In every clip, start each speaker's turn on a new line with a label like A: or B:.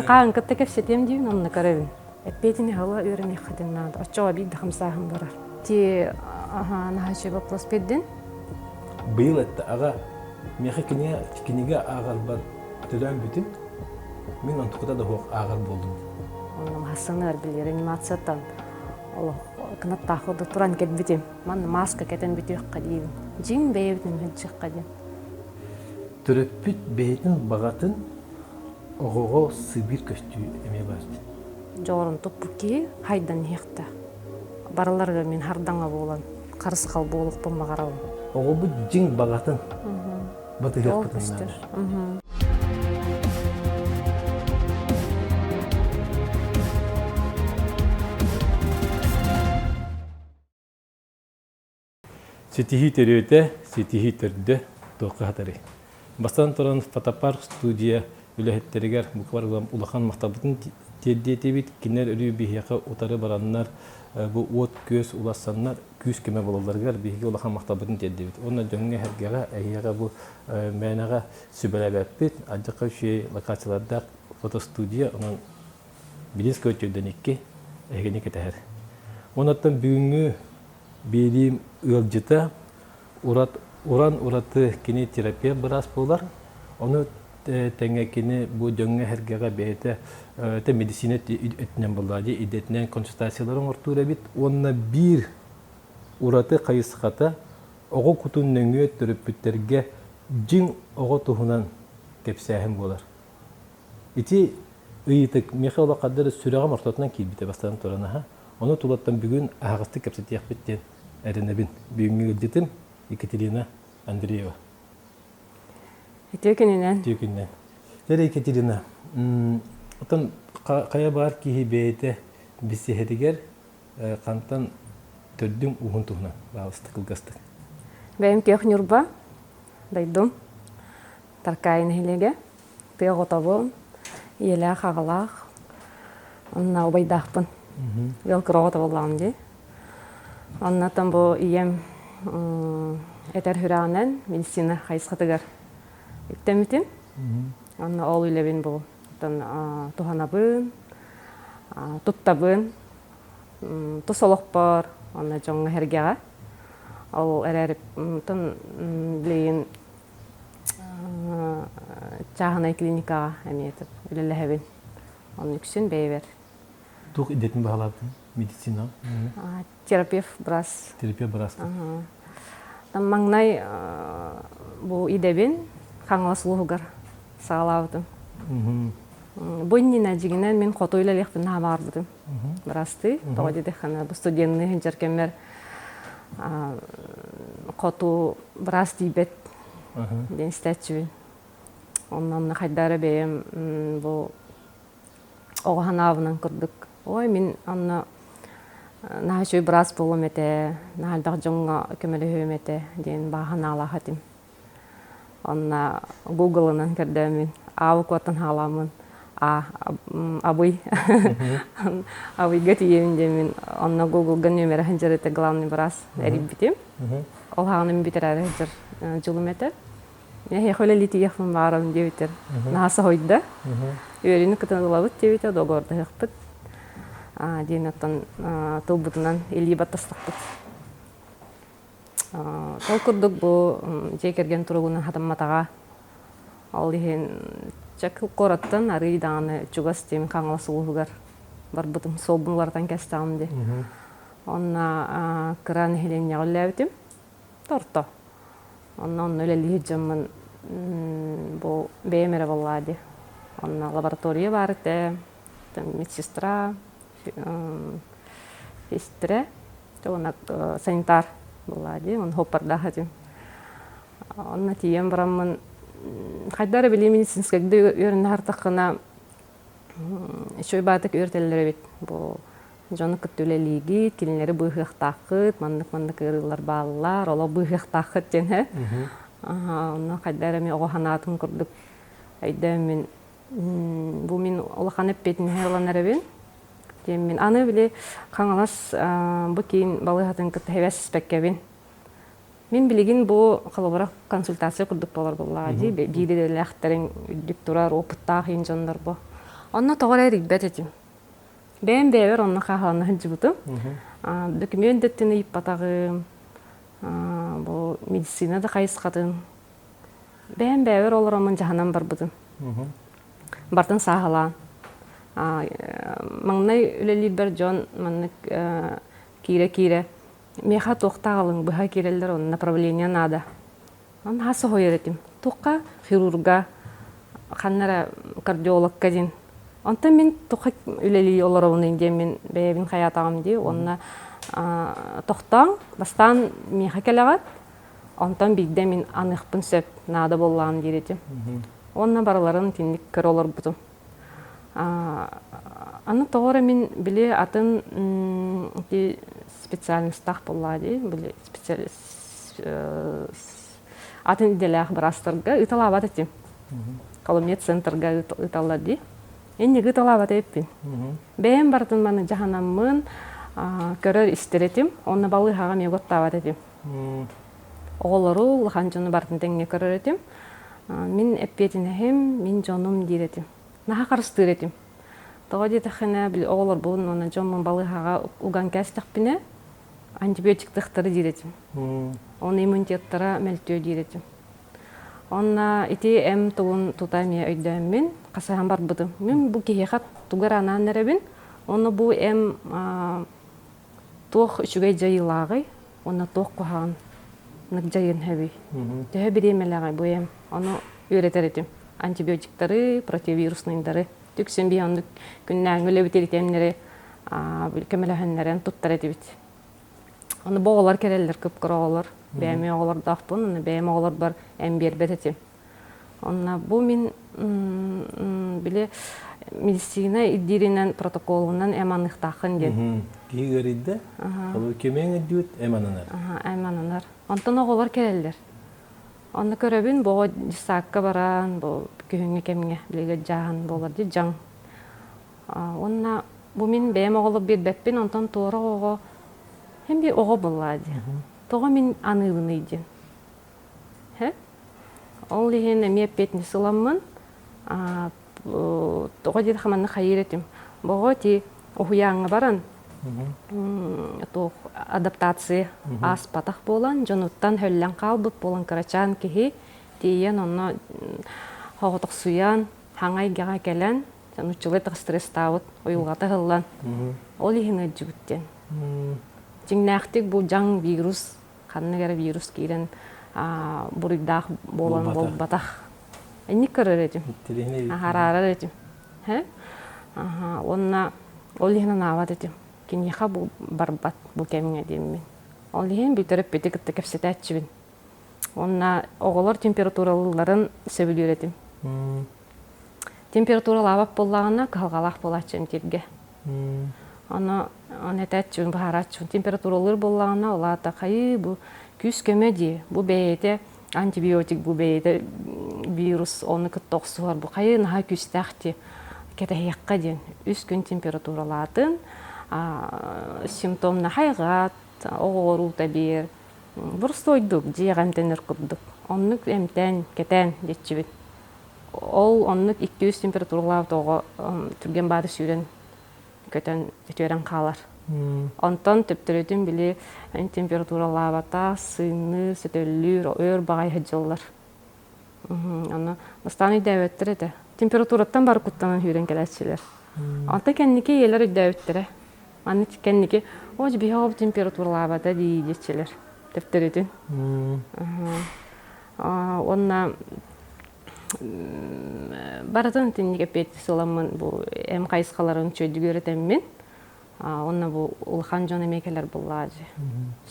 A: Qağın kıtta kepseteyim diyeyim onunla karabın. Etpetini hala öğrenmek kadınladı. Açığa bir de hamsahım barar. Ti nahaşı baplas peddin.
B: Быйыл этте ага меха киниге агар бар төлөн бүтүн мен антукуда да хок агар болдум.
A: Onun hasınlar bilir animasyondan. Allah kanat taxıdı turan ketbitim. Man maska keten bitiyor kadiyim. Jin beyevdin hıncık kadiyim.
B: Төрөппүт бейтин багатын огого Сибирь көстү эме бар.
A: Жорун тупуки хайдан хекта. Бараларга мен хардаңа болан. Карысы кал болук болма карабым.
B: Ого бу жин багатын. Баты
A: Ол
B: хекта.
A: көстөр.
B: Сетихи терөтө, сетихи төрдө тоқы хатары. Бастан туран фотопарк студия үлэхеттеригер буквар улахан мактабытын теддетебит кинер өрүү бихияка утары бараннар бу от көз улассаннар күз кеме бололаргар бихиге улахан мактабытын теддебит. Онна жөнгө хергага айяга бу менага сүбөлөбөппит ажакка шей локацияларда фотостудия онун билис көчөдөн икки эгени кетер. Онаттан бүгүнгү Bilim ılcıta urан ураты kini terapия biraz bolar. Onu tenge kini bu döngü hergege beyte te medisine etnen boladı. İdetnen konsultasiyaların ortuğu bit. Onna bir uratı kayısıkata oğu kutun nöngü törüp bütterge jin oğu tuhunan kepsahim bolar. İti ıyıtık Mikhail kadar süreğe martatından kilbite bastan torana ha. Onu tulattan bugün ağızlı kepseti yapbitten erenebin. Bugün güldetim Екатерина Андреева.
A: Текенинен.
B: Текенинен. Дәре Екатерина. Отан кая бар кихи бейте бисехедигер кантан төрдүң угун тугунан баалыстык кылгастык.
A: Бәйм технюрба дайдым. Таркайын хилеге. Теготабым. Еле хагалах. Онна обайдахпын. Велкрота болам ди. Онна там бу ием этер хүранен медицина хайсхатыгар. Иктемитим. Онна ол үлебин бу. Тан туханабын, туттабын, тусолокпор, онна жоңга хергега. Ол эрерip тан билейин чаханай клиникага эметип үлелехебин. Onun için beyver.
B: Tuh idetin bahalatı medisina.
A: Terapevt biraz.
B: Terapia biraz.
A: Mangnay bu idebin kanlasuluğugar sağlavdım. Bunun neciginen men kotuyla lehbin hamardım. Birastı. Doğru dedi hani bu studentni hincerkemer kotu biraz dibet. Den statüün. Ondan haydara beyim bu Oğan avından kırdık. Oy min anna naşoy biraz bolum ete, nahaldaq jonga kömeli hümete den bahana alahatim. Onna Google'dan kirdim min. Av kotan halamın. Abuy. Abuy getiyim min. Onna Google'dan numara hincerete главный biraz erip bitim. Ol hanım bitirer hincer julum ete. Ne höyle liti yapım varım diyebilir. Nasa hoyda. Öğreni kıtanılavıt diyebilir. Doğru yapıp. Dinatan tılbıtından 50 bataslıktık. Tolkurduk bu cekergen turğunun hadamatağa. Alihin çakıl korattan arı dağını çugas temin kanlasılığıgar. Barbıtım solbunlardan kestamdı. Onna kıran helen yağılaybitim. Torto. Ondan öyle lihicamın bu beymere valladı. Onna laboratoriya vardı. Медсестра, сестре, ona sanitar bulladı. On hopparda hatim. Onna tiyem baramın kaydara bile medisinskagda öğrenme hartakına şöyle batık öğretilere bit. Bu Jonu kütüleligi, kilinleri bıhık takıt, mandık ırılar bağlılar, ola bıhık takıt jene. Onna kaydara mi oğanatın kurduk. Ayda min bu min olakan eppetin heyelanları ben. Min anı bile kangalas bu keyin balıhatın kıt heves pekkebin. Min biligin bu kalabalık konsultasiya kurduk dolar bulladı. Biri de lehterин diktorar opıttağ injanlar bu. Онна тоғыр әрікбет етім. Бәйін бәйбер онна қағаланы хынжыбытым. Документтен үйіп батағым, бұл медицинада қайысқатым. Бәйін бәйбер олар омын жағанан бар бұдым. Бартын сағалан. Маңнай үлелі бір жон, маңны кире-кире. Меха тоқтағалың бұға керелдер оның направления нада. Он хасы хойыр етім. Тоққа хирурга, қаннара кардиологка ден. Онта мен тоққа үлелі олар оның ден мен бәйбін қаятағым де. Онына тоқтан, бастан меха келеғат. Онтан бейді мен анықпын сөп нада боллағын дер етім. Онына бараларын тенлік көр олар бұтым. Аны тоғыра мен біле атын специальностях боллади, были атын иделях брастырга ыталабат этим. Коломет центрга ыталлади. Энни ыталабат эппин. Бэм бартын маны жаханаммын көрөр истеретим. Онна балы хага меготтабат этим. Оголору лаханжону бартын теңге көрөр этим. Мен эппетинехим, мен жонум диретим. Наха карыстыр этим. Тоға детахына бил оголор буун она жонмун балы хага уган кастакпине. Антибиотиктыктары диретим. Он иммунитеттара мелтөө диретим. Онна ити эм тугун тутами өйдөммин, касахан бар бутум. Мен бу кехат тугар анан неребин. Оны бу эм тох үчүгэй жайылагы, оны тох кухан нык жайын хэби. Төһө биремелегай бу эм. Оны үйрөтеретим. Антибиотиктары, противирусныйдары, түксен би аны күннәң өлөбүтеритемнери, көмөлөһөннөрөн туттаретибит. Оны боғалар керелер, көп кұрағалар. Бәйме оғалар дақпын, оны бәйме оғалар бар әмбер бәтетім. Оны бұл мен біле медицина иддерінен протоколынан әманық тақын ден.
B: Кейгер идді? Ол көмең әддіуіт әмананар?
A: Әмананар. Онтан оғалар керелер. Оны көребін боға жысаққа баран, күйіңе кеміңе білеге жағын болар де жаң. Оны бұл мен бәйме оғалар бербәппен, онтан туыры оға hem bir oğa bulladı. Toğa min anılınıydı. He? Onu lehine miyapetni sılamın. Toğa dedi hamanı hayır etim. Boğa ti oğuyanğı baran. Toğa adaptasiya az pataq bolan. Jonuttan höllen qalbıp bolan karaçan kihi. Tiyen onu hoğutuq suyan. Hangay gağa gelen. Uçulaytıq stres tavut. Oyulğata hıllan. O lehine cübütten. Жиңнәқтік бұл жаң вирус, қанныгары вирус кейден бұрыдақ болан бол батақ. Әнік көрір етім. Харарар етім. Онына ол ехінен ават етім. Кенеха бұл барбат бұл кәмін әдеммен. Ол ехін бүйтіріп беті күтті кәпсеті әтшібін. Онына оғылар температуралыларын сөбілер етім. Температурал авап болағына қалғалақ болатшым терге. Оны әтәтчүн, бұхаратчүн, температуралыр болағына олата қайы бұл күз көмеде, бұл бәйеті антибиотик, бұл бәйеті вирус, оны күттоқсы бар, бұл қайы наға күстәқті кәтәйекқа ден. Үз күн температуралатын, симптомна хайғат, оғыру табер, бұрстойдық, жиғамтенер күрдік. Онық әмтән, кәтән детчібет. Ол онық 200 температуралап тоғы түрген бады сүйрен көтен өтөрен қалар. Онтон төптөрөтүн биле температуралабата, сыйны, сөтөллүр, өр багай хыжыллар. Аны бастаны дөттөр эте. Температураттан бар куттанан хүрен келечилер. Анта кенники елер дөттөрө. Аны кенники ож бихоб температуралабата дейчилер. Төптөрөтүн. Онна баратын тенниге пет соламын бу эм кайсқаларын чөйдү көрөтөммүн. Онна бу улхан жон эмекелер буллажы.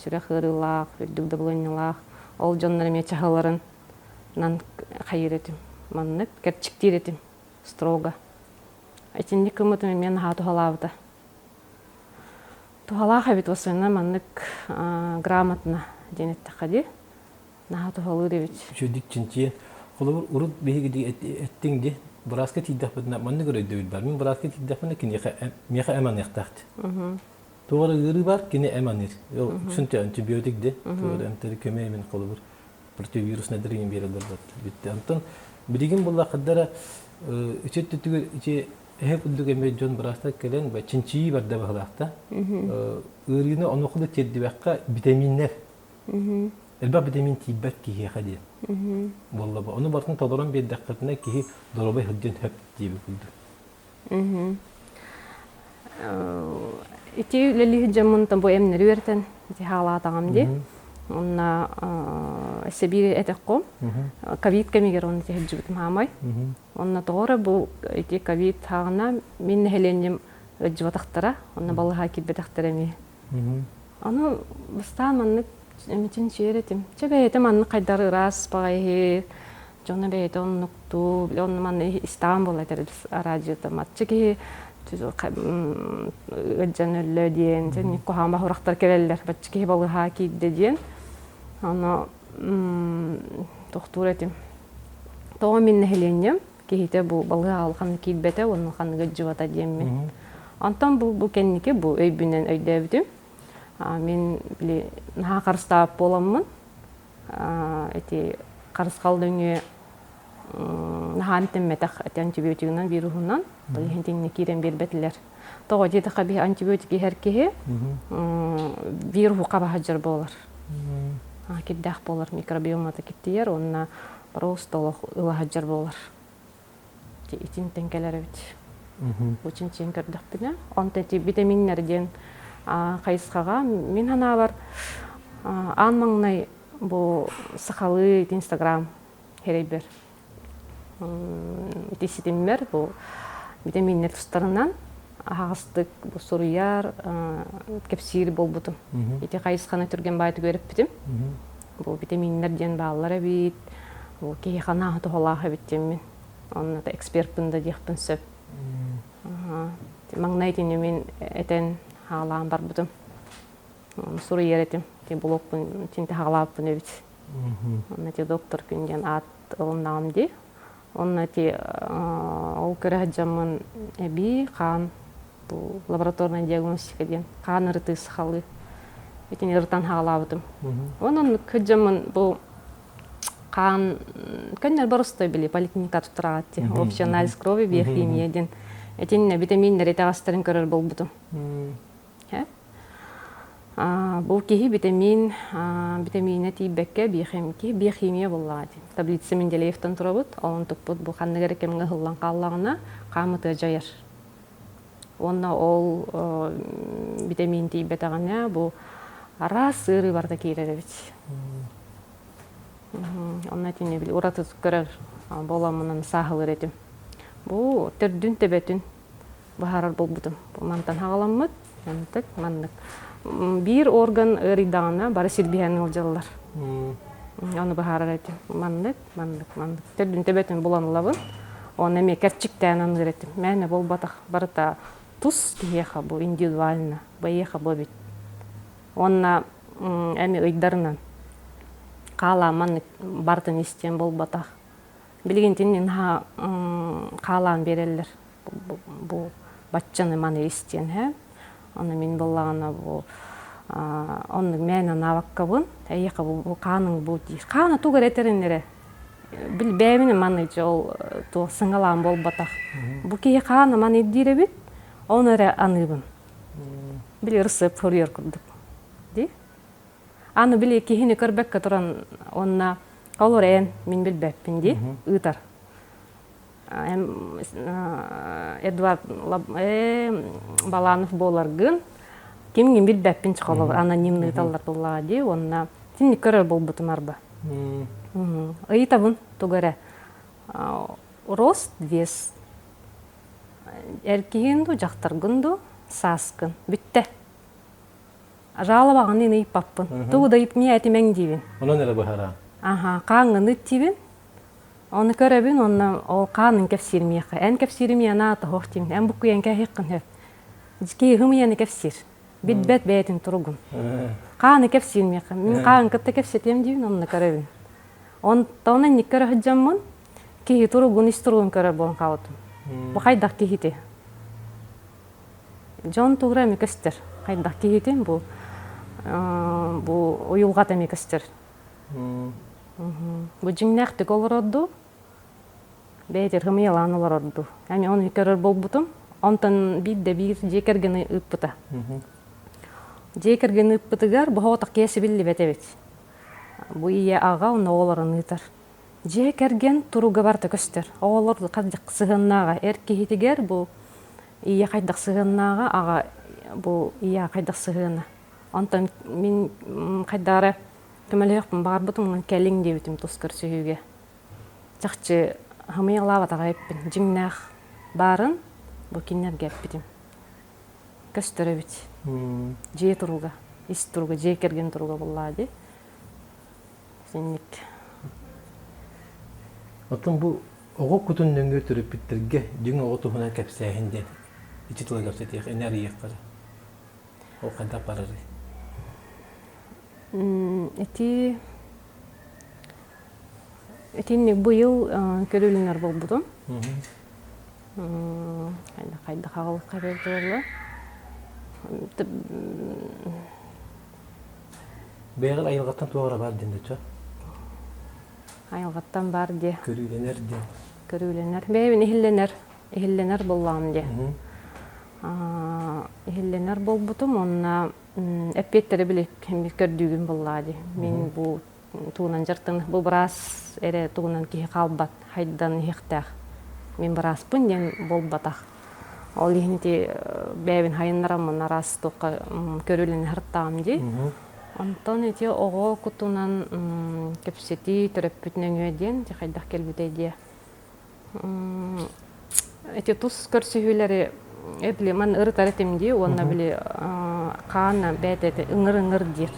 A: Сүрө хырылак, дүгдө булынылак, ол жоннор эме чахаларын нан хайретим. Маннык керчиктиретим строго. Айтинди кымытым мен хату халавда. Тухала хабит осына маннык грамотно денетте хади. Нахату халыревич.
B: Чөдик чинчи Қолы ұрып бейгіде әттіңде бұраска тейдақ бәдіне мәнді көрі дөйді бар. Мен бұраска тейдақ бәдіне кені меға әман яқтақты. Тоғыры ғыры бар, кені әман ер. Үшінті антибиотик де, тоғыры әмтері көмей мен қолы бір противирус нәдірген берілдер бәді. Бітті. Антон, біреген бұлла қаддара үчетті түгір, үче Курдук эме Джон Браста келен чинчи барда баглакта. Ырыны онукулы теддибакка витаминнер. Элба витамин тиббат кихи хадия. Болла ба. Оны бартын толорон беддаккатына кихи доробай хыджын хөп диби курду.
A: Ити лели жамын там бу эмнер үертен ити хала тагам ди. Онна себири этекко. Ковид кемигер он ити хыджыбытым хамай. Онна тоора бу ити ковид хагына мен хеленим ыджыбатактара. Онна балыга китбетактара ми. Аны быстан маннык эмичин чиеретим. Чебеетем анны кайдары рас багай жона бейт оннукту. Он манны Истанбул этерис радиода матчыки ыджанөллө диен. Жени кохама хорактар келелер. Батчыки балыга китде диен. Аны тохтур этим. Тоға мен хеленем. Кихите бу балыга алган китбете онун ханыгы жыбата дием. Антан бу кеннике бу өйбүнен өйдөбүтүм. Мен биле наха карыстап боламмын. Эти карыскал дөңө нахантем метах антибиотигинен вирусунан билентинне кирен бербетилер. Тога жете каби антибиотик херкеhe вирус каба хаджар болар. Киддах болар микробиомата киттер, онна просто ыла хаджар болар. Итин тенкелер бит. Очень чен көрдүк бине. Онтети витаминнерден кайыскага мен ана бар анмаңнай бу сакалы Инстаграм херейбер. Итиситиммер бу витаминнер тустарынан агастык бу суруяр кепсир болбутум. Ити кайысканы түрген байты көрүп битим. Бу витаминнерден баалар бит. Бу кейхана тоголага биттим мен. Онна да экспертпын да дияппын сөп. Маңнайтыны мен этен хаалаан бар бутум. Суру еретим. Те блокпун, тинте хаалааппын өбүт. Онна те доктор күнден ат ылыннагым ди. Онна те ол көрәҗәммен эби кан бу лабораторная диагностика ден кан ырты сахалы. Этин ыртан хаалаабытым. Онун көҗәммен бу кан көннәр барысты били поликлиника тутрагатти. Общий анализ крови, биохимия ден. Этин витаминнер этагастарын көрөр болбутум. Бу кихи витамин тибекке биохимия боллады. Таблица Менделеевтен турабыт, он туппут бу ханнагер кемге хыллан каллагына камыты жаяр. Онна ол витамин тибетагана бу ара сыры барда киреребит. Онна тине бил ураты көрөр боламынын сахылыр этим. Бу тердүн тебетүн бахарар болбутум. Бу мантан хагаламмыт, мандык. Bir organ ырыдагына бары сирбиһен ылжаллар. Аны бахарар этим. Мандык. Тердүн тебетүн буланлабын. Он эме керчиктен аңгыретим. Мәне болбатак барыта тус киеха бу индивидуально. Баеха бобит. Онна эме ыйдарынан кала мандык бартын истен болбатак. Билгентин ха калаан берелер. Бу баччаны маны истен, хэ. Аны мен боллагана бу онны мен наваккабын. Эйка бу каның бу ди. Кана тугар этеринере. Бил бэмини маны жол то сыңалаан болбатак. Бу ки кана маны диребит. Оныра аныбын. Бил ырсып көрөр курдук. Ди. Аны били кихини көрбөккө туран онна колорен мен билбеппин ди. Ытар. Эдуард Баланов боларгын кимге билбеппин чыкалар анонимный таллар буллади онна тинни көрөр болбутум арба. Ыйтабын тугара рост вес эркигинду жактаргынду саскын бүтте. Жалабаганы не паппын. Тугуда ипми этимең дибин.
B: Онон эле бахара.
A: Каңгыны тибин. Оны көрөбүн, онна ол канын кепсирмияка. Эн кепсирмия наата хохтим. Эн букку ен кехиккын хеп. Жики хымыяны кепсир. Бит-бет бетин туругун. Каны кепсирмияка. Мен каны кытта кепсетем дибин, онны көрөбүн. Онна ник көрө хыджаммын. Кихи туругун истуругун көрөр болон калытым. Бу кайдак кихити. Жон тугра мекестер. Кайдак кихитим бу уюлгат эмекестер. Бу жимнэхти колородду бәйтер хымыялан олар орду. Әме оны көрөр болбутум. Онтан бир жекергені ыппыта. Жекергені ыппытыгар бұхотақ кесі білі бәтебет. Бұ ие аға оны оғыларын ұйтар. Жекерген тұруға барты көстер. Оғыларды қаддық сығыннаға әркехетігер бұл ие қайдақ сығыннаға аға бұл ие қайдақ сығына. Онтан мен қайдары көмелі өкпін бағар бұтымын кәлің дебітім тұскыр сүйіге. Жақчы хымыялаватаға өппін. Жыңнақ барын бұл кенерге өппітім. Көстері біт. Же тұруға, ис тұруға, же керген тұруға болады. Сенік.
B: Оттан бұл оғы күтін нөңгі түріп біттерге жың оғы тұхына кәпсәйінден. Ичі тұла кәпсәтейік, энергия қары. Ол қайда барыры?
A: Этинник бұйыл көрілінер бол бұдым. Қайда қағылық қабелді олы.
B: Бәйғіл айылғаттан туағыра бар денді ча?
A: Айылғаттан бар де.
B: Көріленер де.
A: Көріленер. Бәйбін ихилленер боллам де. Ихилленер бол бұтым, онына әппеттері білек көрдігін боллады. Мен бұл туғынан жыртын, бұл біраз әрі туғынан кейі қалбат, хайдан хектақ. Мен біраз бұн ден болбатақ. Ол ехінеті бәйбін хайыннарамын арас тоққа көрілін хырттағым де. Онтан еті оғы күтунан кепсеті түріп бүтінен өйден, қайдақ келбіде де. Еті тұс көрсігілері әбілі, мен ұрытар етімде, онына білі қағанна бәйт әті ұңыр дер.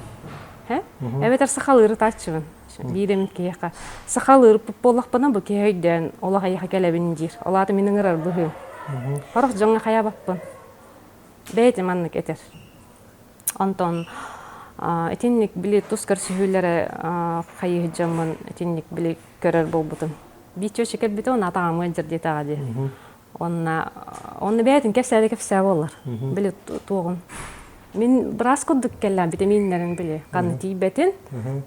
A: Әбетер сақал ұрыт атшывын, бейдемін кейеқа. Сақал ұрып болақпынан бұл кейден олаға еқа кәләбін дер. Олады мен ұңырар бұғым. Хорох жоңа қая баппын. Бәйті маннык етер. Онтон, етенник білі тұскар сүйілері қайығы жамын, етенник білі көрер бол бұтын. Бейт өші кәл біті, оны атағам өндір дейті ағады. Оны бәйтін кәпсәді кәпсә болар. Білі туғын. Мен біраз күдік кәлләм витаминлерін білі. Қаны тейбәтін,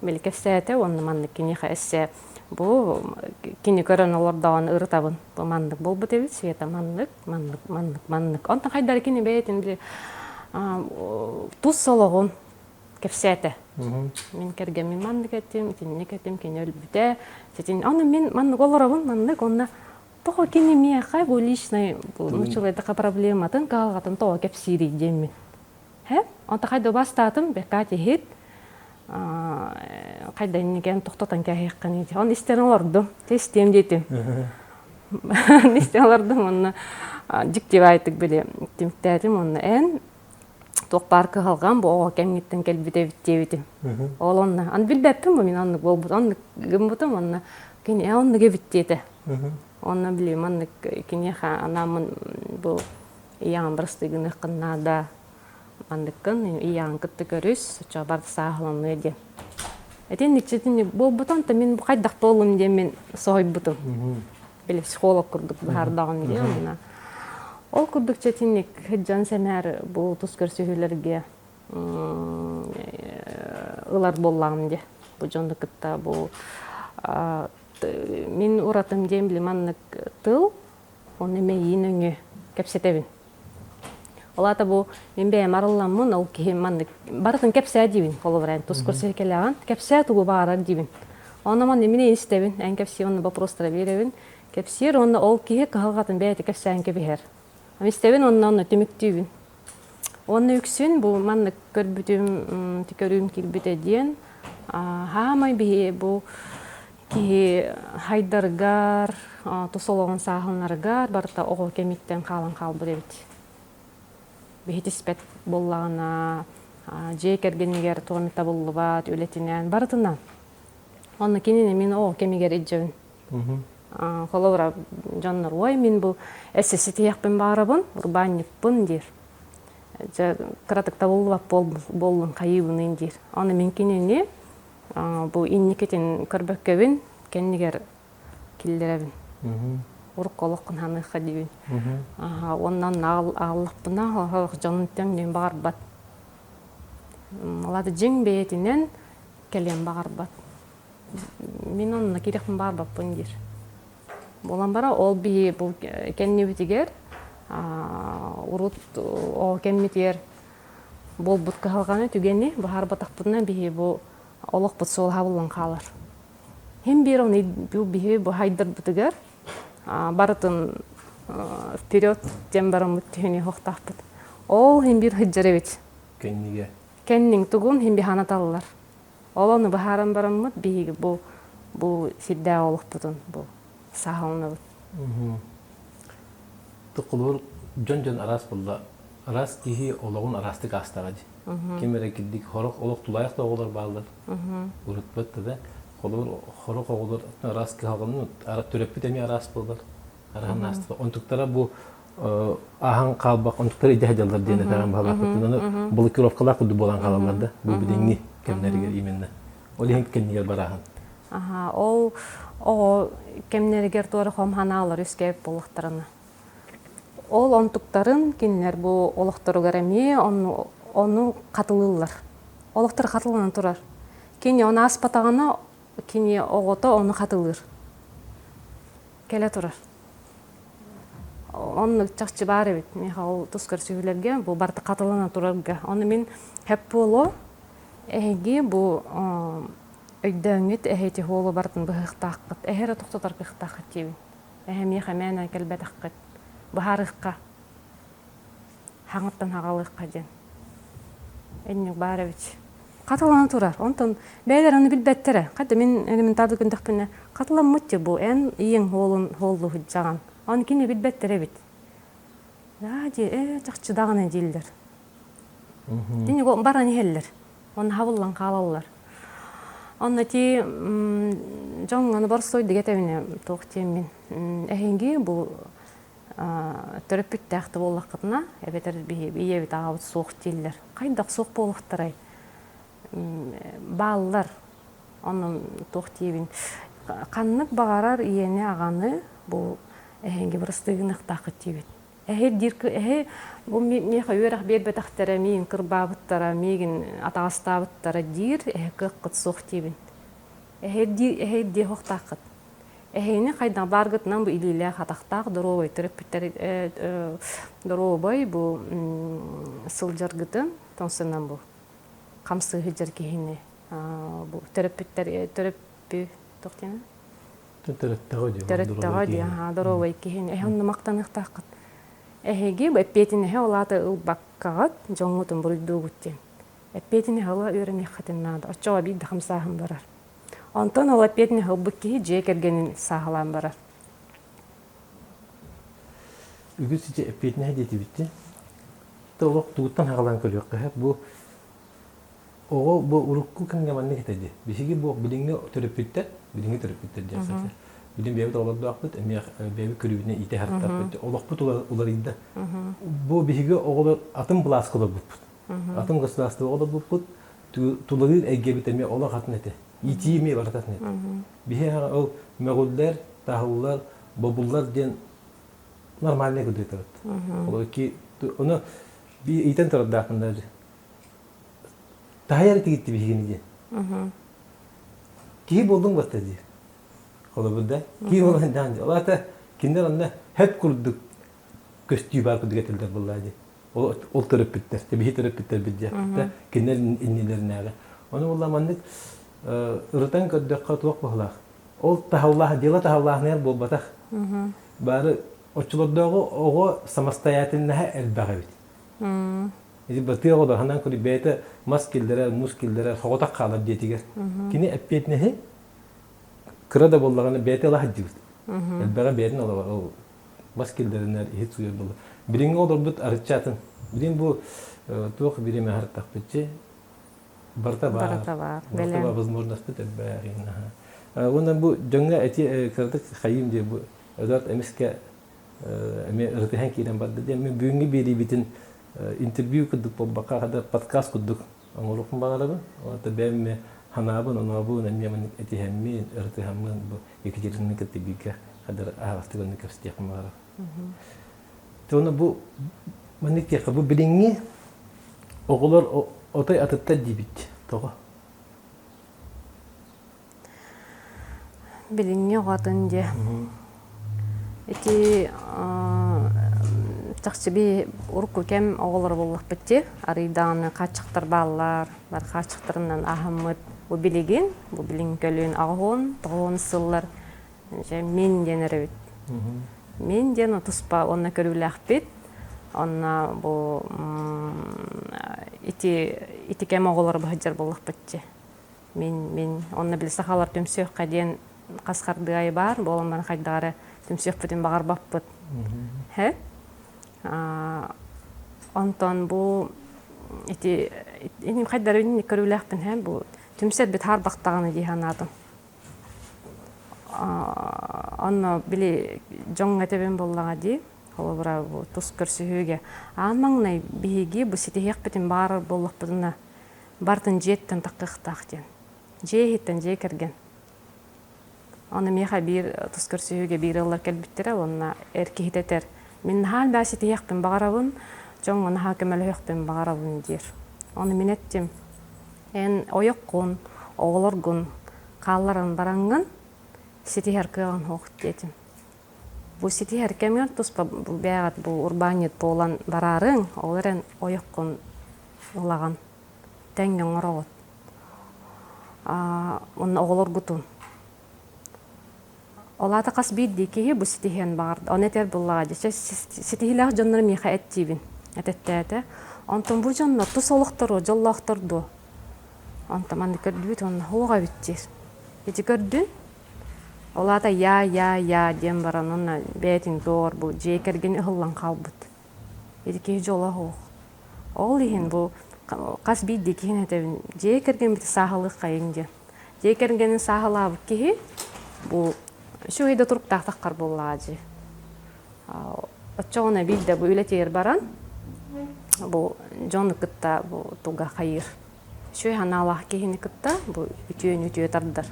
A: білі кәпсәді, оны маннык кенеға әссе. Бұл кені көрін олардағын ұрытабын. Бұл мандық бол бұт әбіт, света мандық. Онтан қайдары кені бәйтін білі тұз солығын кәпсәті. Мен кәрге мен мандық әттім, кені кәттім, кені өлі біте. Оны мен мандық оларабын, мандық, онына тоғы кені меқай, бұл личный, бұл мұчылайдыға проблематын, қалғатын тоғы кәпсері демін. Онта қайды бастатым, бәккәті хет. Қайда енеген тоқтатан кәйіққан еді. Оны істен оларды, тестем дейтім. Істен оларды, оны жүктеп айтық біле теміктәдім, оны ән тоқпарқы қалған, бұл оға кәметтен кәлбіде біттебетім. Ол оны, аны білбәппім бұл, мен оны бол бұд, оны гім бұдым, оны кені оны кәбіттеді. Оны білем, оны кені анамын бұлияң бірістігін ұққыннада мандыққын,ияң күтті көріс, ұча барды сағылын өйде. Әтенік жетінік бол бұтын, мен бұл қайдақ болым де мен соғай бұтым. Біле психолог күрдік бұхардағын де. Ол күрдік жетінік жан сәмәр бұл тұс көрсігілерге ұлар болағым де. Бұл жонды күтті бұл. Мен ұратым дейм біле мандық тыл, оны мәйін өңі кәпсетебін. Олата бұл мен бәйім арылламын, ол кейім мандық барытын кәпсә дейбін, қолы бірәйін, тұс көрсе келеған, кәпсә тұғы бағарар дейбін. Оны маңды мене істебін, ән кәпсі оны бапростыра беребін. Кәпсер оны ол кейі қағылғатын бәйті кәпсән кәбігер. Істебін оны төміктейбін. Оны үксін бұл мандық көрбітім, тікөрім келбіті дейін. Хамай бейі бұл кейі хайдарғар, тұсолығын сағылынарғар, барыта оғы кәметтен қалын қалбы дебіт. Бейхетіспет боллағына, жекергенігер туғаметта болы бат, өлетінен барытынан. Оны кеніне мен оғы кемегер еджеуін. Қолауыра жаннар, ой, мен бұл әсесі тияқпен бағарабын, ұрбанникпын дер. Қыратықта болы бап болын қайыбын дер. Оны мен кеніне бұл иннекетін көрбөккебін, кенігер келдеребін. Урық қолыққын ханыққа дейбін. Оннан ағылықпына ағылық жанынттен дейін бағар бат. Олады жең бейетінен келен бағар бат. Мен онына керекпін бағар баппын дер. Болан бара ол бии бу кеннибитигер урут о кеммитер болбут калганы түгени бахар батакпытынан бии бу олокпут сол хабылын калар. Хем бир оны бу бии бу хайдар бутыгар барытын вперед тем барам тени хоктаппыт. Ол хем бир хыджаребит.
B: Кенниге.
A: Кеннин тугун хем би ханаталлар. Олону бахаран бараммыт бии бу сидде олокпутун бу сахалныбыт.
B: Туқулур жон арас булла. Арас кихи ологун арастык астагы. Кемере киддик хорок олок тулаяк да оголор балдар. Урутпатты да. Колор хорок оголор арас кихагын ара төрөппүт эми арас булдар. Аран асты. Онтуктара бу ахан калбак онтуктара иде хажалдар дене таган балакытын блокировкалар куду болан калаларда. Бу бидеңни кемнерге именно. Олен кеннигер барахан.
A: Ол кемнеригер туары хомханалар үскеп болуктарына. Ол онтуктарын кинилер бу олохторугар эми ону катылылар. Олохтор катылган турар. Кини оны аспатагана кини огото ону катылыр. Келе турар. Onu çakçı бар бит. Михаил тускар сөйлерге бу барты катылана турарга. Оны мен хеп боло эги бу өйдөңүт эхети холу бартын быхтаккыт. Эхере токтотор быхтаккыт тиби. Эхми хамена келбетаккыт. Бахарыкка. Хаңыттан хагалыкка ден. Энник бар бит. Катылана турар. Онтон бейлер аны билбеттере. Кайда мен элементарды күндөхпүнө катыламмыт бу эн ийин холду худжаган. Оны кине билбеттере бит. Чакчы даганы дилдер. Дини го бараны хеллер. Оны хабыллан калалар. Оны ти жоңаны борсой дегетемине токтем мен. Эхинги бу төрөпүт тахты боллакытына эбетер бие бит агабыт соок дилдер. Кайдак соок болуктарай. Баллар оны токтебин. Каннык багарар ийени аганы бу эхинги бирстыгынак такыт тибет. Бу меха өрөх бербетактара мин кырбабыттара мигин атагастабыттара дир кыккыт соктибин. Ди хоктакыт. Эхини кайдан баргытынан бу илиле хатактак доробой төрөпүттер доробой бу сылжаргытын тонсынан бу камсы хыжар кихине бу төрөпү токтена. Төрөттөгө доробой кихине эхонну мактаныктакыт. Эхеги эппетине олаты ылбаккагат жоңутун бурдуугуттен. Эппетине хала өрөмек хатыннады. Очоға бийді хамсахын барар. Онтон ол эппетине хылбыкки же кергенин сахалан барар.
B: Үгү сиче эппетине хадети битти. Толок тууттан хагалан көрөккө. Бу урукку кемге манны кетеди. Бисиги бу билиңне төрөпүттер жасаса. Билим бебе оларды акпыт, эми бебе көрүбүнө ите хартапыт. Олокпут улар идде. Бу биге оголор атым пласкылы буппут. Атым государство оголор буппут. Тулагыр эгебит эми ола хатын эте. Итими бартатын эте. Биге ол мөгүлдер, тахуллар, бобуллар ден нормальный көдөтөт. Олар ки оны би итен тардакында. Таяр тигитти бигени. Ки болдуң баттады. Колобуда ки olan dandı. Olata kinder anda hep kurduk köstü var kudu getirdiler vallahi. O taraf bitter. Tabii taraf bitter bidya. Kinder innilerine aga. Onu vallahi mandık ırtan kadakkat vak bahla. Ol tahavlah dila tahavlah ner bu batak. Bari oçuladağı o samastoятельная elbağıt. İşte batıyor o da hanan kuri bete maskillere, muskillere soğutak kalır diyetiger. Kini epiyet nehe? Kırada bollarını bete lah diyet. Elbağ betin ola o maskillerine hiç uyar bollar. Birinci olur but arıçatın. Birin bu tuğ biri mehar takpetçi. Barta var. Barta var. Возможность elbağına. Ondan bu dönge eti kırdık hayim diye bu özel emiske emi rıtıhan kiren barda diye mi büyüğü biri bitin interview kuduk po baka kada podcast kuduk angolok mbagalaban. O da benim hanabın onabın emi eti hemmi rıtıhamın bu yekicirini katibiga kadar ahastıgını kapsıyak mara. Sonra bu manik ya bu bilingi oğullar otay atıtta dibit. Doğru.
A: Bilingi oğatın diye. Ити жақсы би урку кем оғылар боллық бітті. Арыданы қачықтыр баллар, бар қачықтырынан ахымыд bu bilgin, bu bilin kölün ağın, doğun sıllar. Мен денер бит. Мен ден отуспа онна көрүләк бит. Онна бу ити кем оғылар бахыджар боллық бітті. Мен онна білісі қалар төмсөк қаден қасқарды ай бар, болын бана қайдары төмсөк бүтін бағар бап бұд. Онтан бу қайдары үніне көрүләк бін, бу төмсөк бит har бақтағаны дейхан адым. Онна білі жоңға төбен боллаға дей, қолы бұра тұс көрсіхуге. Амаңнай бейге бұ сетехек бітін бағар боллық бұдына бартын жеттен таққықтақ ден. Жейхеттен жей кірген. Оны меха бір тұс көрсіхуге бір ыллар кәлбіттері, онына әркехететер. Мен хал бә сетехек бін бағарабын, жоңғын хакемәлі хек бін бағарабын дер. Оны мен еттім. Ен ойыққын, оғылырғын, қалларын бараңғын, сетехер күйған хоқыт дедім. Бұл сетехер кемген тұспа бәғат бұл урбанет болан барарың, оларын ойыққын ұлаған, тәңген орағыт. Оның оғылыр ғытын. Олаты қас бейді кейі бұл сетехен бағарды. Оны әтер бұллаға десе, сетехіліғ жонлары меха әттейбін. Әтетті. Онтан бұл жонлар тұс олықтыру, жоллақтырды. Онтан манды көрді бейт, оны хоға біттер. Еті көрдің? Олата я дем баран, онна бәйтін зор бұл жей кәрген ұғылан қалбыд. Еті кей жола хоқ. Ол еген бұл қас бейді кейін әтәбін. Жей кәрген біті сағылық қайынген. Жей кәргенін сағылабы кейі бұл şu heyde turup taqtaqar bollağı. Çoğuna bildi bu ületer baran. Bu jonu kıtta bu tuga hayır. Şu hanalah kehini kıtta bu ütüye tardır.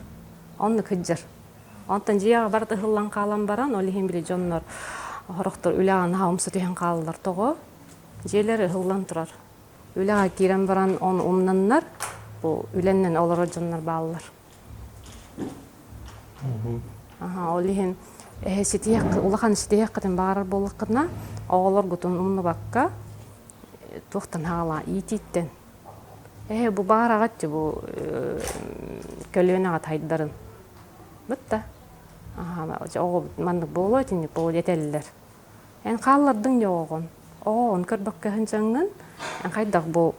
A: Onu kıcır. Ondan jiyağa barda hıllan qalan baran, olihin bile jonlar horoktor ülağın haumsu tühen qallar toğu. Jeleri hıllan turar. Ülağa kiren baran onu umnanlar, bu ülenden olara jonlar bağlılar. Olihin улахан сетехек кытын багарар боллакына оголор гутун умну бакка туктан хала ититтен бу багарагатчы бу көлөнага тайдарын бытта ого мандык боло тини бол жетеллер эн каллардын жогон он көрбөккө хынжаңын эн кайдак бу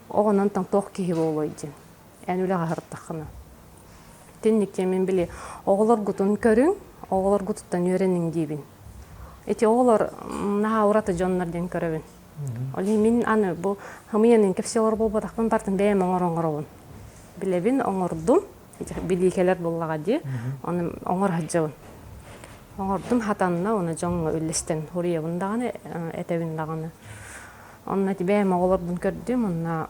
A: огонун таң ток кии болойдин эн үлага хырттакына тенникке мен биле оголор гутун көрүң оғылар құтыттан өренің дейбін. Эти оғылар наға ұраты жонларден көребін. Олей мен аны бұл хымиянын кепселер бол батақпын бартын бәйім оңыр-оңырауын. Білебін оңырдым, білейкелер боллаға де, оны оңыр хаджауын. Оңырдым хатанына оны жоңға өлістен хұриябындағаны, әтәбіндағаны. Онына бәйім оғылардың көрдім, онына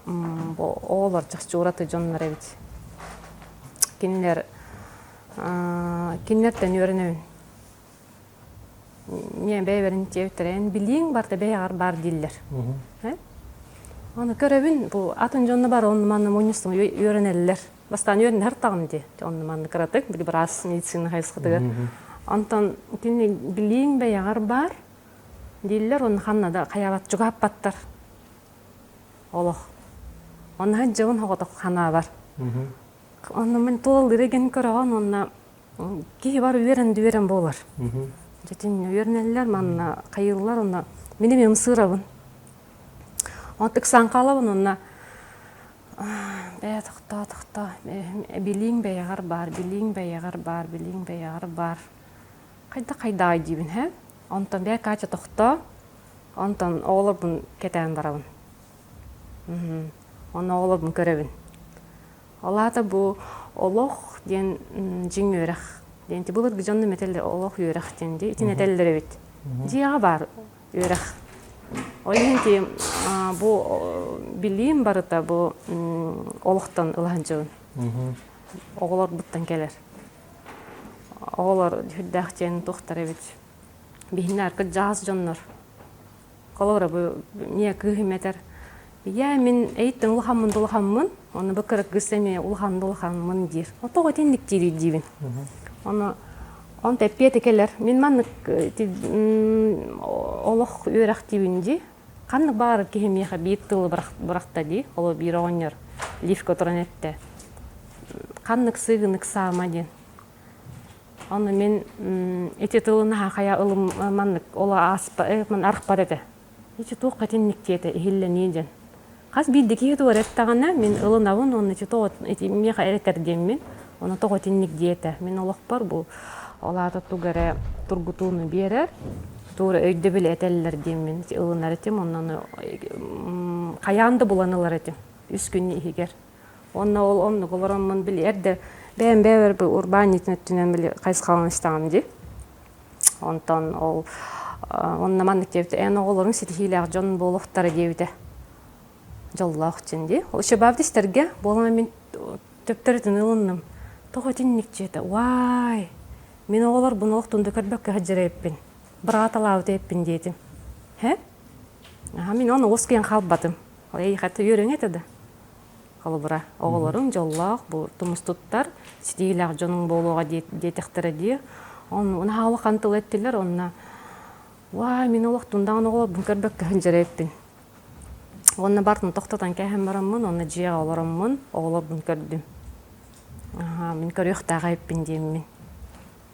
A: оғылар жақсы ұраты жонлар әбет. Киннерден өрінөйін. Мен бәйберін теуіттерен білейін барды бәйғар бар дейлер. Оны көребін, бұл атын жонны бар, оны манны мұныстың өрінелілер. Бастан өрін әртағын де, оны манны қыратық, білі бір ас медицина қайсықытығы. Онтан білейін бәйғар бар дейлер, оны қаннада қаябат жүгап баттар. Олық. Оны хан жауын хоғытық қана бар. Оны мен толы реген көріған, оны кейі бар үйерен болар. Жетен үйернелілер, манна қайылылар, оны менемен сырабын. Оны тіксан қалабын, оны бәй тұқта, білейін бәйғар бар. Қайда дейбін, хә? Онтан бәй қача тұқта, онтан оғылырбын кетән барабын. Оны оғылырбын көребін. Олата бұл олық ден жин өрәқ. Денті бұл ұрғы жонны мәтелдер олық өрәқ денді, итін әтелдер әбет. Жиға бар өрәқ. Олығынте бұл білейін барыта бұл олықтан ұлған жауын. Оғылар бұттан келер. Оғылар хүддәқ ден тұқтар әбет. Бейінлер күт жағыз жоннар. Қолығыра бұл не күйі мәтер. Мен әйттен ұлғанмын, оны бұқырық күстеме ұлғанмын дер. Отоғы тендік дейді дейбін. Оны Он теппиети келер. Мен маннык олох үйрактибинди. Канны баары кихимиха бииттылы брахта ди. Оло бироонер лифко торанетте. Каннык сыгынык саама ден. Оны мен эти тылына хая ылым маннык ола аспа ман архпар эте. Эти тук катенник тиете ихиллени ден. Каз биддики туар эттагана мен ылынабын оны эти тоот эти меха эретер деммен. Оны тоот инник диете. Мен олох бар бу олата тугаре тургутууну берер. Тура өйдө биле этеллер деммен. Ылынар этем оннан каянды буланылар этем. 3 күн ихигер. Онна ол онну голороммун билерде бен бевер бу урбанитнеттүнөн биле кайсы калыныштагам ди. Онтон ол онна мандык депти оголорун ситихилер жон болохтары дебите. Жоллах ченди. Ол шабабдистерге болма мен төптөрдүн ылынным. Тоготинник жете. Вай. Мен оголор бунулуктунду көрбөккө хажыреппин. Браталау деппин дедим. Хе? Мен оны оскуян калбатым. Ой, хаты үйрөң этеди. Калыбыра. Оголорун жоллах бу тумустуттар ситигилер жонун болууга детектери ди. Оны халы кантыл эттилер, онна вай, мен олуктундагы оголор көрбөккө хажыреппин. Онна бартын токтотан кайхам бараммын, онна жыяга олороммун, оголордун көрдүм. Мен көрөктагы эппин деймин.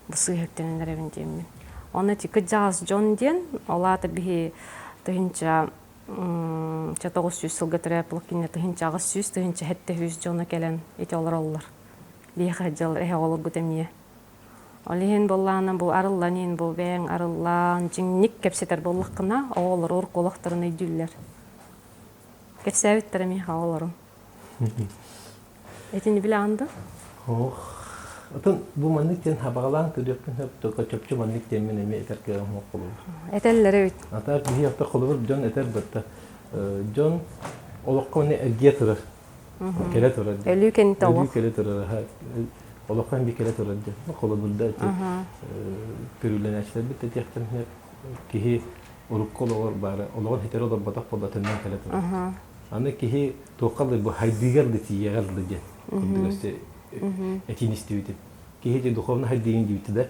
A: Бу сыйыктенеребин деймин. Оны кыджагас жон ден, олата бихи тыгынча 900 сылга трэплык кине тыгынча 100 тыгынча 700 жона келен эти олар. Бихи жыл олор гутемие. Олихин болланы бу арылланин бу бең арыллан жиңник кепсетер боллуккына оголор урк олоктарын өйдүллер. Кепсебиттер ми хаолорум. Этини биле анды?
B: Отон бу маннык тен хабагалан көдөккөн хөптө чөпчө маннык темен эме этерке мокулу.
A: Этеллери бит.
B: Ата бии ата колубur жон этер бытта. Жон олокконе эргетер. Келе турат.
A: Элүкен таво.
B: Элү келе турат. Олоккон би келе турат. Колубурда төрүлөнөчлөр бит тектен кихи урукколор бары. Олор хетеро да батак податынан келе турат. Аны кихи токалды бу хайдигер де тиягарды же. Көбүлөсө этинистүүтүп. Кихи духовно хайдигин дибитде.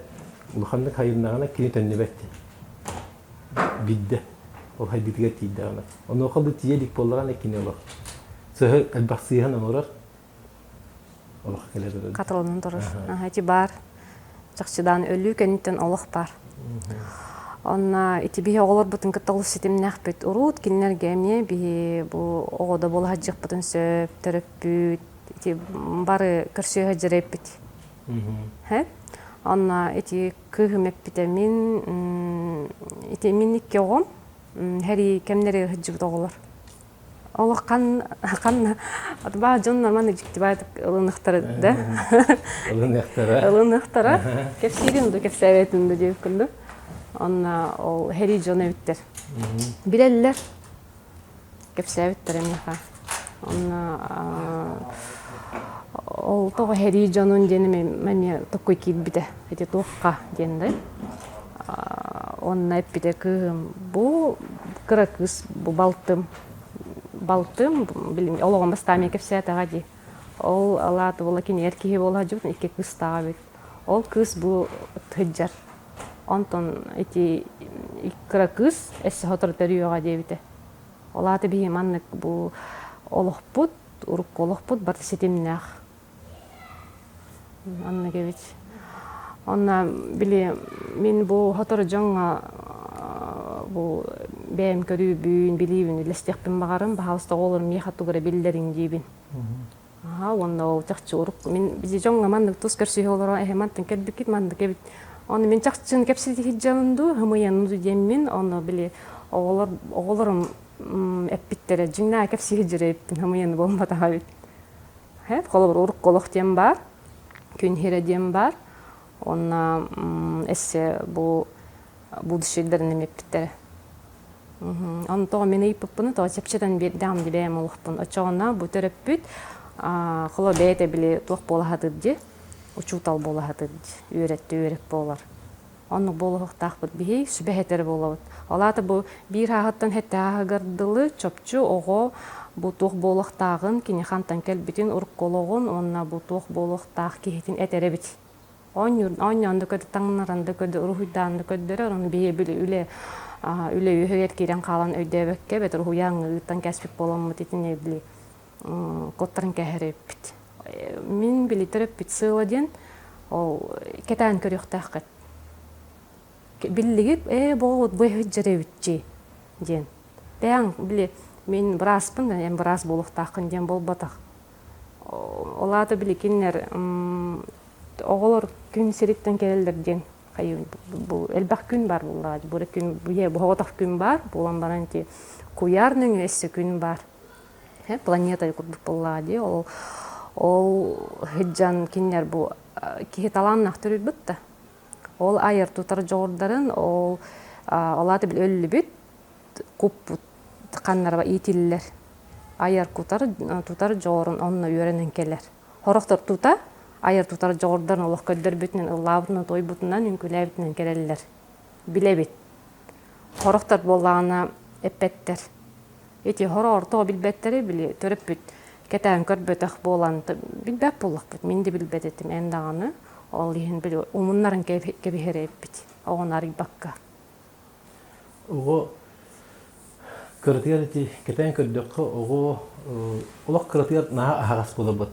B: Улхандык хайырнагана кини төннөбөттү. Бидде. Ол хайдигер тийдагана. Ону калды тиедик боллаган экини олор. Сыгы албаксыян олор. Олор келе турат.
A: Катылынын турар. Эти бар. Жакчыдан өлүү кенитен олох бар. Онна ити бихи оголор бутун кытталыс ситимнах бит урут киннерге эмне бихи бу огодо бол хаджык бутун сөп төрөппүт ити бары көрсөй хаджыреппит. Хэ? Онна ити кыгымеппите мен ити минникке огом хери кемнери хаджык оголор. Олох кан ба жон нормально жиктибайт ылыныктары да. Ылыныктара. Кепсиринду кепсебетинду деп күндү. Онна ол хери жоны биттер. Билеллер. Кепсебиттер эмеха. Онна ол тога хери жонун денеме мени токкой киббите. Эти токка денде. Онна эппите кыгым. Бу кыракыс, бу балтым. Балтым, билим,ологон бастами кепсетага ди. Ол алаты бола кини эркиги бола жут, ике кыз тага бит. Ол кыз бу тыджар. Онтон эти икра кыз эссе хотор терюга дебите. Олаты бии маннык бу олохпут, урук олохпут бар сетимнах. Анна гебит. Онна били мен бу хотор жоңга бу бем көрүүбүн билибин элестекпин багарым баалыста олорум мехатугара билдерин дибин. Онна ол жакчы урук мен бизи жоңга маннык тус көрсөй олор мантын келбикит мандык кебит. Оны мен жакчын кепсети хиджамынду, хымыянынду деммин, оны биле оголорум эппиттере жиңна кепси хиджиреппин, хымыяны болматага бит. Хеп, колобур урук колох дем бар, күн хире дем бар, онна эссе бу будущелдерин эмеппиттере. Оны тоо мен ыйпыппыны, тоо чепчеден дам дебем олухпун. Очоғына бу төрөппүт, коло бээте биле туох болахатыд же. Учутал болахатыд, үйреп болар. Оны болохтақпыт бихи сүбәхетер болабыт. Олаты бу бир хағыттан хеттағырдылы чөпчү ого бу туох болохтағын кини хантан келбитин урк кологун, онна бу туох болохтақ кихитин этеребит. Onyandı kötü tanrırandı kötü ruhudandı kötüleri onun bir üle ühöger kiren kalan ödebekke bet ruhuyan ıtan kesip bolamı titine bili kottарын kähärepпит. Min bili töröppит сыыладен ол кетән көрөктәккет. Биллиги болот быһыҗҗеребитчи ден. Бәң били мен бираспын, ем бирас болуктакын ден болбатак. Олаты били киннер оголор күн сериттен келелдер ден. Бу элбак күн бар булла. Бу күн бу хоготак күн бар. Булан баранти куярның эссе күн бар. Планета курдук боллади. Ол хиджан киннер бу кихиталаннах төрүлбүт. Ол айыр тутар жогордарын ол олаты бил өлүбүт куп каннарга итиллер. Айыр тутар жогорун онна үйрөнөн келер. Хороктор тута айыр тутар жогордарын олох көдөр бүтүнөн лабырны тойбутунан үнкүлөбүтүнөн келелер. Билебит. Хороктор боллагана эппеттер. Эти хорорто билбеттери били төрөппүт. Кетен көрбөтөх болан билбеп боллакпыт. Мен де билбет этим эндаганы. Ол иһин били умуннарын кебихереппит. Огонар бакка.
B: Ого кыртыярти кетен көрдөккө ого олок кыртыяр наа агас болобут.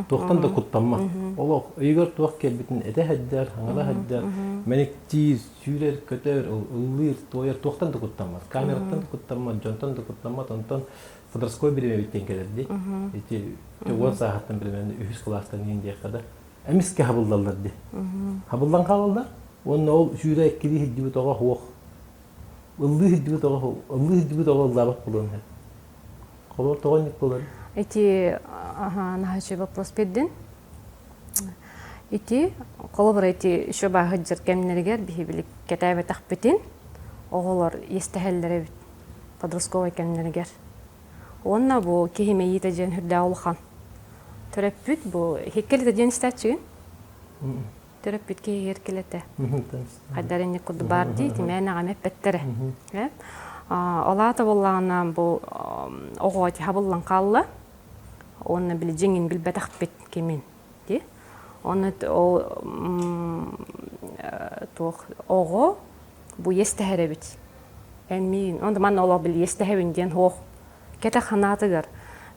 B: Токтон да куттамма. Олок ыйгөр туак келбитин эте хаддар, аңала хаддар. Меник тиз сүйрер көтөр ыллыр тояр токтон да куттаммас. Камераттан да куттамма, жонтон да куттамма, тонтон фотоскоп биреме биттен келерди. Эти 10 сааттан биремен 3 класстан инде када. Эмиске хабылдалдырды. Хабылдан калалдар. Оны ол сүйрө эккиди хидди тога хуак. Ыллы хидди тога забак болон. Колор тогонник болор.
A: Эти нахачы вопрос бердин. Эти колор эти еще багыджыр кемнергер бихибилик кетебе такбетин. Оголор естехеллере подростковый кемнергер. Онна бу кихиме йите жен хүрдө улхан. Төрөппүт бу хеккелете жен статчы. Төрөппүт ки еркелете. Кайдарыны куду барди, тимена гаме петтере. Олата боллагана бу оготи хабыллан калла. Онна били жеңин билбетакпет кемин. Ди. Онна тох ого бу естехеребит. Эмин, онда ман ола били естехебин ден хох. Кете ханатыгар.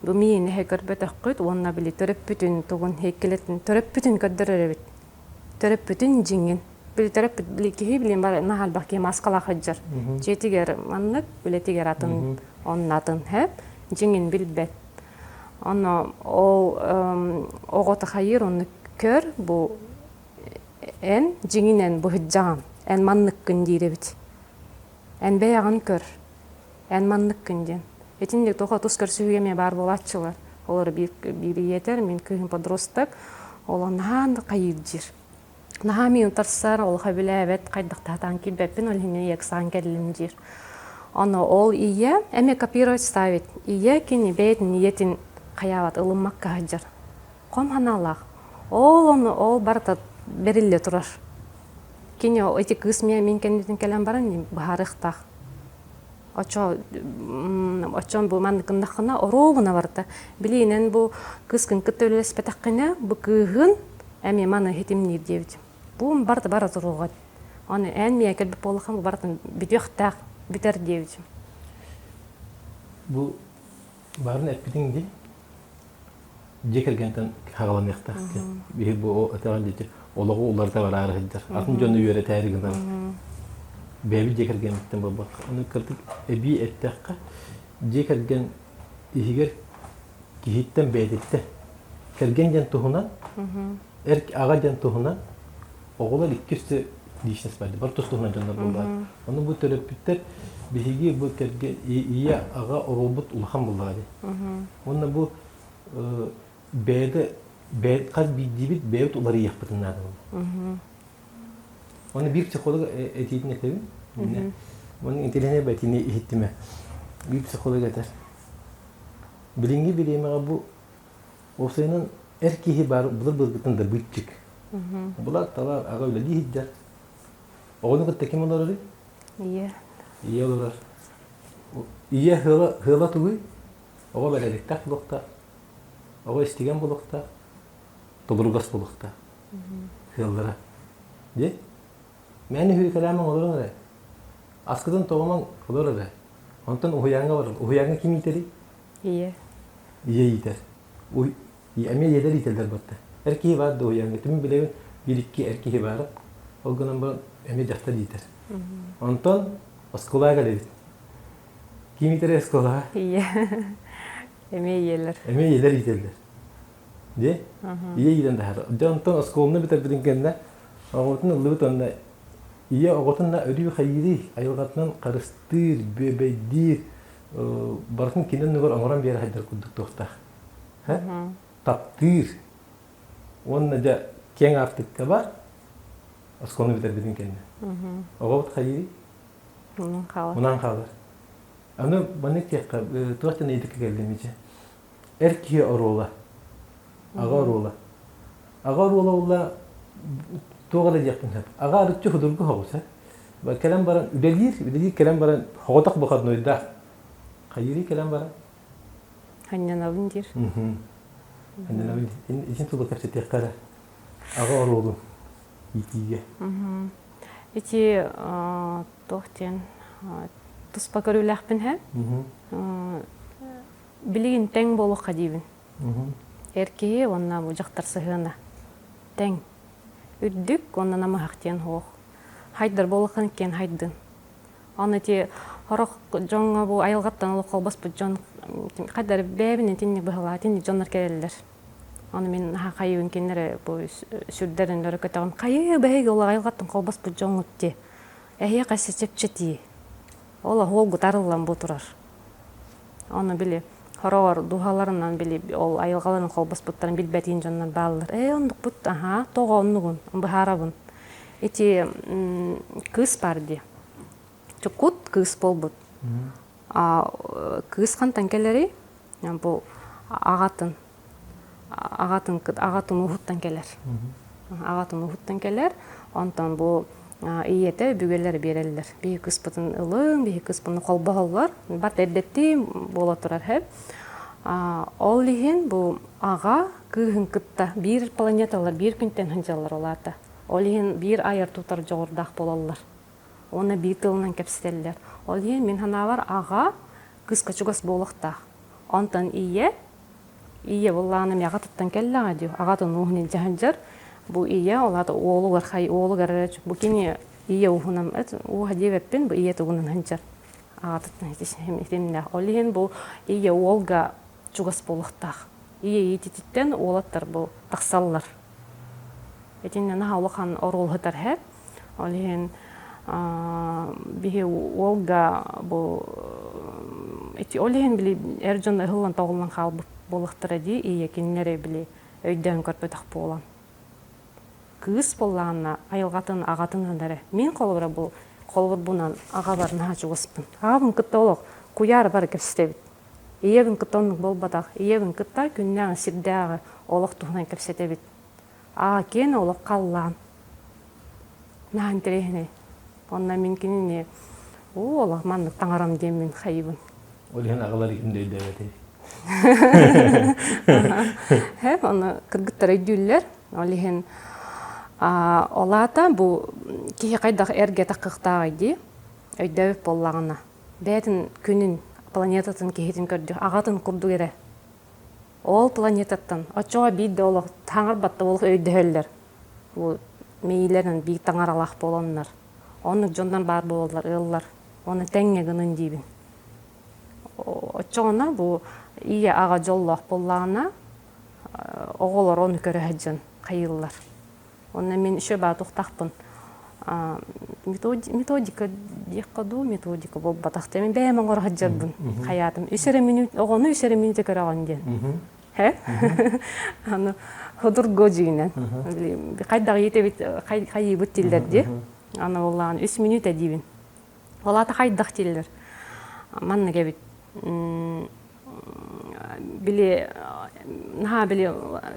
A: Бу миин көрбөтөккөт, онна били төрөппүтүн тугун хеккелетин төрөппүтүн көддөрөрөбүт. Төрөппүтүн жиңин. Били төрөппүт били кихи билин бар нахал баки маскала хаджар. Жетигер маннык билетигер атын оннатын хеп жиңин билбет. Онно ол огота хайыр онны көр бу эн жиңинен бу хыджаган. Эн маннык күн дейребит. Эн беяган көр. Эн маннык күнден. Этинде тоха тус көрсүгеме бар болатчылар. Олар бир етер, мен күйін подросток, олар наханды кайыржыр. Нахами утарсар, ол хабилебет, кайдықтатан килбеппин, ол хине ексан келим жир. Оны ол ие, эме копировать ставит. Ие кини бейтін ниетин каяват, ылыммак кахаджар. Ком ханалақ. Ол барта берилле турар. Кини эти кысмия мен кендетин келем баран, бахарықтақ. Очон бу ман кындахына оробуна барта. Билинен бу кыскын кыттөлес петаккына бу кыгын эми маны хетимнир девит. Бу барта бара туругат. Аны эн мия келбеп болгон бу бартын битөктак битер девит.
B: Бу барын эпидинди жекергентен хагаламыктак. Би бу атаган дете ологу уларда бар арыгыдар. Атын жөнү үйрө тайрыгынан. Бәбі жекергенметтен болбақ. Оны кірдік әбей әттәққа жекерген егер кейіттен бәдетті. Керген жан тұхынан, аға жан тұхынан оғылар 200 дейшінес бәді. Бар тұс тұхынан жандар болбағы. Оны бұл төрөппіттер бігеге бұл керген ие аға оробут ұлған болдағады. Оны бұл бәді қаз бейдебет бәйбіт ұлары еқпітіннады. Оны bir psikolog etiyetini ekledim. Onun intelihine betini eğittime. Bir psikolog eter. Bilingi bileyime bu olsayının erkeği var, bulur bırgıtın da bütçük. Bular talar, ağa öyle değildir. Oğlunu kıtta kim olur öyle?
A: İyi.
B: İyi olurlar. İyi hıla tuğu. Oğa böyle diktak bulukta. Oğa istigen bulukta. Tolurgas bulukta. Hıldıra. De? Meni hüy kelamın olur mu? Askıdan toğuman olur mu? Ondan uhuyanga var. Uhuyanga kim yiteri?
A: İyi.
B: İyi yiter. Eme yeter yiterler batta. Erkeği var da uhuyanga. Tüm bile bir iki erkeği var. O günün bu eme cahtar yiter. Ondan askolaya gelir. Kim yiter askolaya?
A: İyi. Emeği yerler.
B: Eme yeter yiterler. De? İyi yiten daha. Ondan askolunu biter bilinkenler. Ağırtın ılığı tonda. İyi ağırtın da ödüğü hayri. Ayılgatından karıştır, bebeydir. Barkın kinden nügar ağıran bir yere haydar kudduk tohta. Taptır. Onunla da ken artık kabar. Askolunu biter bilinkenler. Ağırt hayri.
A: Bunun kalı.
B: Bundan kalır. Ama bana ki tuğaçta neydi ki geldiğimizce. Erkeği arola. Ağa arola. Ağa arola ola tuğala diyecektim hep. Ağa arıkçı hudurgu havuz. Kelam baran üdelir kelam baran havadak bakar noyda. Hayri kelam baran.
A: Hanyan avındır.
B: Hani ne bileyim. İçin tuğla kapsa tekara. Ağa arolum. İtiye.
A: İti tohten tuspа көрүләкпин һәм билигин тең болу кадибин. Эркеге онна бу жактар сыгына. Тең. Үддүк онна нама хактен хох. Хайдар болухан кен хайдын. Аны ти хорок жоңга бу айылгаттан улы колбас бу жон кайдар бебинен тинни быгыла тинни жоннар келелер. Аны мен ха кайыбын кеннере бу сүрдерин өрөкөтөгөн кайы беге улы айылгаттан колбас бу жоңутти. Эхе кайсы чепчети. Ола холгу тарылан бу турар. Аны били хороор духаларынан били ол айылгаларын колбас буттарын билбетин жоннан баалар. Ондук бут тогоннугун бахарабын. Эти кыз барди. Чукут кыз болбут. Кыз кантан келери? Бу агатын ухуттан келер. Агатын ухуттан келер. Онтан бу ийете бүгелер берелер. Бии кыспытын ылың, бии кыспыны колбагалар. Бат эддетти бола турар хеп. Ол лихин бу ага кыгын кытта бир планеталар бир күнтен хынжалар оларда. Ол лихин бир айыр тутар жогордак болалар. Оны бир тылынан кепстеллер. Ол лихин мен ханавар ага кыска чугас болохта. Онтан ие булланы мягатыттан келлага ди. Агатын ухнин жаханжар. Бу ие оларды оолугар бу кини ие ухунам уха дебеппин бу ие тугунан ханчар агатыттан хитимне олин бу ие оолга чугас болохтах ие итититтен оолаттар бу таксаллар этинне на улахан орол хатар хеп олин бихи оолга бу эти олин били эржон хыллан тогулан калбы болохтар ди ие киннере били өйдөн көрпөтак болан кыз боллаана айылгатын агатын дәре. Мен колбура бу колбур бунан ага барына жугуспун. Агым кытта олок куяр бар кепстебит. Иебин кыттонук болбатак. Иебин кытта күннәң сирдәгы олок тухнан кепсетебит. Кен олок каллан. Нан терехне. Онна мен кинене олок мандык таңарам демин хайыбын.
B: Олен агалар кимдей дәвәте.
A: Хеп аны кыргыттар өйдүлләр. Олен олата бу кихи кайдак эрге такыктагы өйдөп боллагына. Бетин күнүн планетатын кихитин көрдү, агатын курду кере. Ол планетаттан очоо бидде олок таңыр батта болуп өйдөөлөр. Бу мейлерин бий таңаралак болоннор. Оны жондан бар болдулар, ыллар. Оны теңге гынын дийбин. Очоона бу ие ага жоллок боллагына оголор оны көрө хаджан кайыллар. Онна мен еще ба тухтахпын. Методика диккаду методика боб батахта мен бәймен гор хаджарбын хаятым. 3 минут огону 3 минут көрөгөн ден. Хэ? Аны ходур гожигинен. Би кайдагы етебит кайы бүттилдер ди. Аны боллаган 3 минут дибин. Олата кайдак тилдер. Манна кебит. Били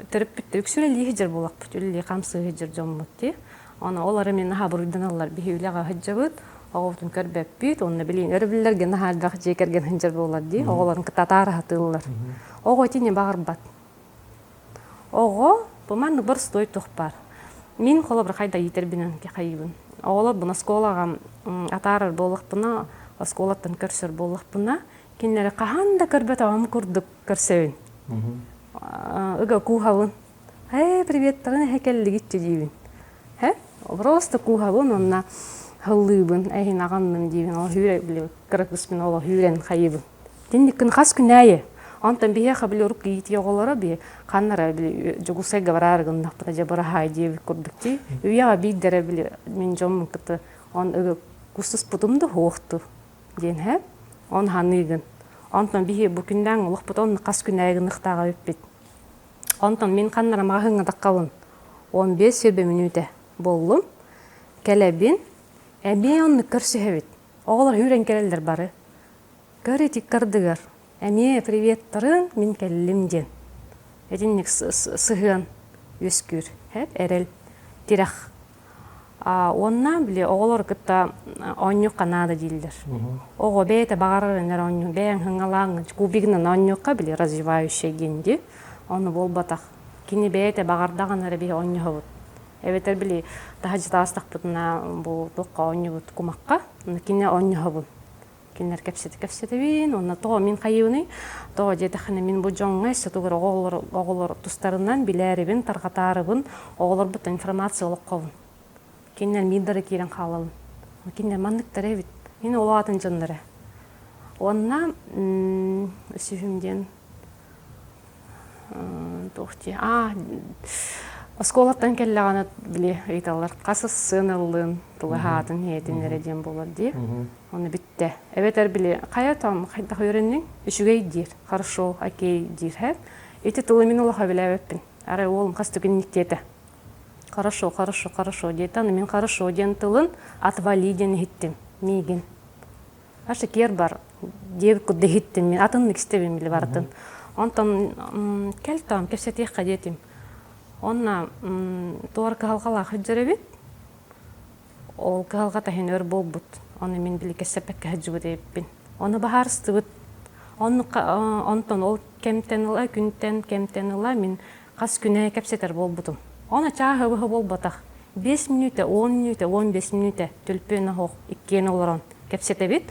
A: терапевт өксүрели хижер болак бүтүлли камсы хижер жоммутти. Аны олар мен буруйданалар бихүлага хижебит. Оготун көрбөппүт. Онна билин өрбүллерге нахардак жекерген хижер болот ди. Оголарын кытатары хатыллар. Ого тине багырбат. Ого бу манны бір стой тухпар. Мин холобр хайда йитербинен ки хайыбын. Оғылар бұна сколаға атарыр болықпына, сколаттан көрсір болықпына, кенлері қағанда көрбет ағам көрдік көрсөйін. Үгі кухавын. Привет, тағын хекелі гитчі дейбін. Просто кухавын, онна хыллыбын, әйін ағанның дейбін, ол хүрі білі, кірікіспін ол хүрен хайыбын. Дендікін қас күн әйі. Антон бие хабили рук ити оголора би каннара би жогусайга бараргын нахпата жабара хайди курдукти уяга биддере били мен жом кыты он кусус путумду хоохту ден хэ он ханыгын антон бие бүкүндөн улукпутон кас күн айгыныктага өппит антон мен каннара магыңа даккабын 15-20 минуте болдум келебин эби онны көрсөбүт оголор хүрен келелдер бары көрөтик кырдыгар Әме, привет, тарын, мен кәлілім ден. Әденнік сығын өскүр, әрел, тирах. Онна, біле, оғылыр күтті оннюқ қанады дейілдер. Оғы бәйті бағарырынер оннюқ, бәйін хыңалаңын, кубигінің оннюққа, біле, развивающий генде, оны бол батақ. Кені бәйті бағардағын әрі бей оннюқы бұд. Әветер, біле, тағы житастық бұдына бұл тоққа оннюқ бұд кумаққа, кені оннюқы бұд. Кинер кепсети бин, онна тоо мин кайыуны, тоо жетахана мин бу жоңга сатугар оголор тустарынан билерибин, таргатарыбын, оголор бут информация олоккобун. Кинер миддары кирен калалын. Кинер мандыктар эбит. Мин олатын жондары. Онна сүйүмден тохти. Осколаттан келлеганы биле ыйталар. Касыс сынылын, тулахатын хетинереден болар ди. Оны битте. Эветер биле каятам кайда үйреннин үшүгей дир. Хорошо, окей дир хэп. Эти тулы мин улаха билебеппин. Ары олым кастыгынник дете. Хорошо дете. Аны мен хорошо ден тылын отвали ден хиттим. Мигин. Ашы кер бар. Дебик кудde хиттим мен. Атынны кистебин биле бартын. Онтон келтам кепсетиекка детим. Онна туарка халқала хыджаребит. Ол калга тахин өр болбут. Оны мен биле кесепекке хыджыбы деппин. Оны бахарыстыбыт. Онтон ол кемтен ыла, күнтен кемтен ыла мен кас күнэ кепсетер болбутум. Оны чаахы болбатах. 5 минуте, 10 минуте, 15 минуте түлпөөнө хок иккен олорон кепсетебит.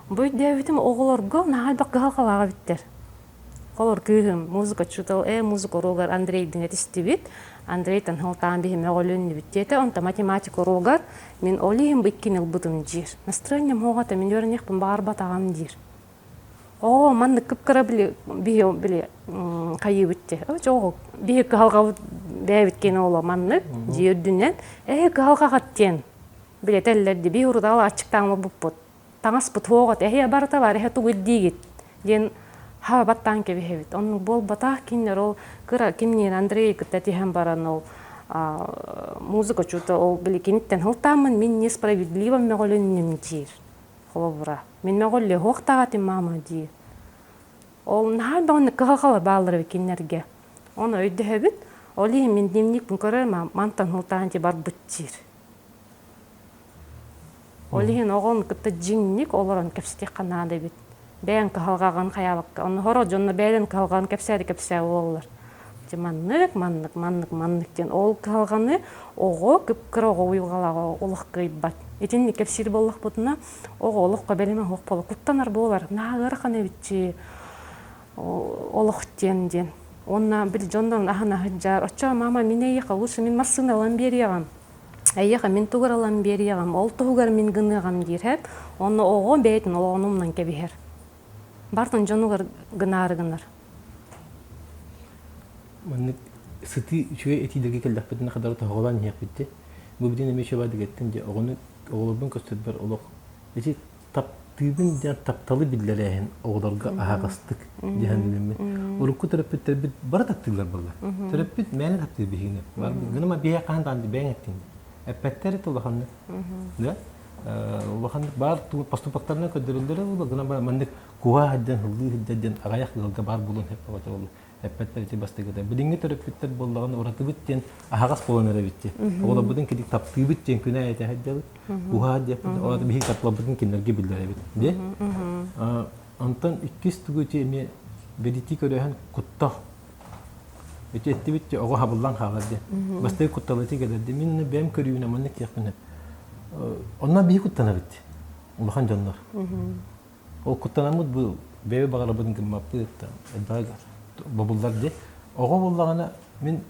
A: Бу дебитим оголорго наалбак халкалага биттер. Колор күйім музыка чутал, музыка рогар Андрейден етістібіт. Андрейден хылтан бейім оғылын біттеті. Онта математика рогар мен олейім бұйкен ұлбытым жир. Настроением хоғата мен өрінекпін бағар батағам жир. Оғы манды күпкіра біле қайы бітті. Оғы бейі қалға бәй біткен оғы манды жирдінен. Қалға қаттен біле тәлілерді бей ұрдалы ачықтаңы бұппыт. Таңас бұт хоғат, барыта бар, тұғыл дейгет. Ден Ха баттан кеби хевит. Он бол батах кинер ол кыра кимнер Андрей кытатихан баран ол музыка чута ол били киниттен хылтамын мен несправедливо меголөннүм дир. Холобра. Мен меголле хоктагатым мама дир. Ол нахал баны кахала балдыры кинерге. Оны өйдө хебит. Оли мен дневник көрөм мантан хылтанти бар бутчир. Олиһин огон кытта жинник олорон кепсти канада бит. Бәйін калгаган каябак. Оны хоро жонно бәйден калган кепсәди олар. Маннык ден ол калганы ого кыпкыр ого уйгалага олық кыйбат. Этинни кепсир боллак бутуна ого олыққа белеме хок болу. Куттанар болар. Нагыр каны битчи олық ден. Онна бил жондон ахана хыджар. Очо мама мине яка лучше мен массына алам бериягам. Айяға мен тугар алам бериягам. Ол тугар мен гыныгам дир. Оны ого бәйтін олығынымнан кебихер. Бартын жонугар гынар.
B: Маннык сыты үчүгө этидеге келдаппытына кадар тоголан хеппитти. Бу бидин эмеше бады кеттин же огону оголордун көстөбөр олох. Эти таптыбын жан тапталы биллерен оголорга агастык жаһаннемме. Урукку терапевттер бит бара тактылар булла. Терапевт мени тапты бигине. Бар гынама бия кандан беңеттин. Эпеттер толоханны. Да? Улахан бар поступактарына көдөрүлдөрө бул гына мандык куа хаддан хылдын агаяк гылга бар булун хеп бата бул эппеттер ти бастыгыда бидинге терапевттер боллаган уратыбыттен агас болонера битти ола будин кидик таптыбыттен күнә айта хаддабыт куа деп ола бихи таплабытын кинерге билдере бит де антан 200 түгү теме бедити көрөһөн кутта Etibit ogo habullan halardı. Bastay kuttalati geldi. Min benim körüyüne manlık yakın. Onlar bir kuttana bitti. Ulakan canlar. O kuttanamut bu bebe bağla budun kılmaptı. Daha babullar de. Ogo bullağına min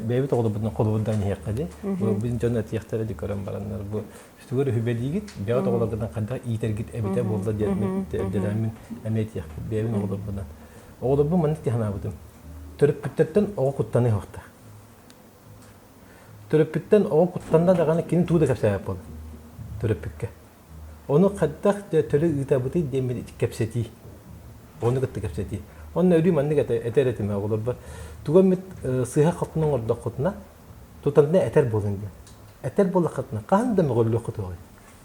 B: bebe toğda budun kolubundan yakadi. Bizim cennet yahtara dikoran baranlar bu. Üstügörü hübeli git. Bebe toğlardan kadar iyiter git ebite bolda dedemin emet yak. Bebe'nin oğlu bundan. Oğlu bu manlık dihana budum. Törüpütterden oğu kuttanı yoktu. Törüpütten oğu kuttanda da gana kini tuğda kapsa yapalım. Törüpükke. Onu kaddak de törü itabıtı demir kapseti. Onu kattı kapseti. Onu ölü manlık eter etime oğlu bu. Tuğum mit sıha katının orada kutuna. Tutanda eter bolun diye. Eter bolla katına. Kahan da mı gollu kutu var.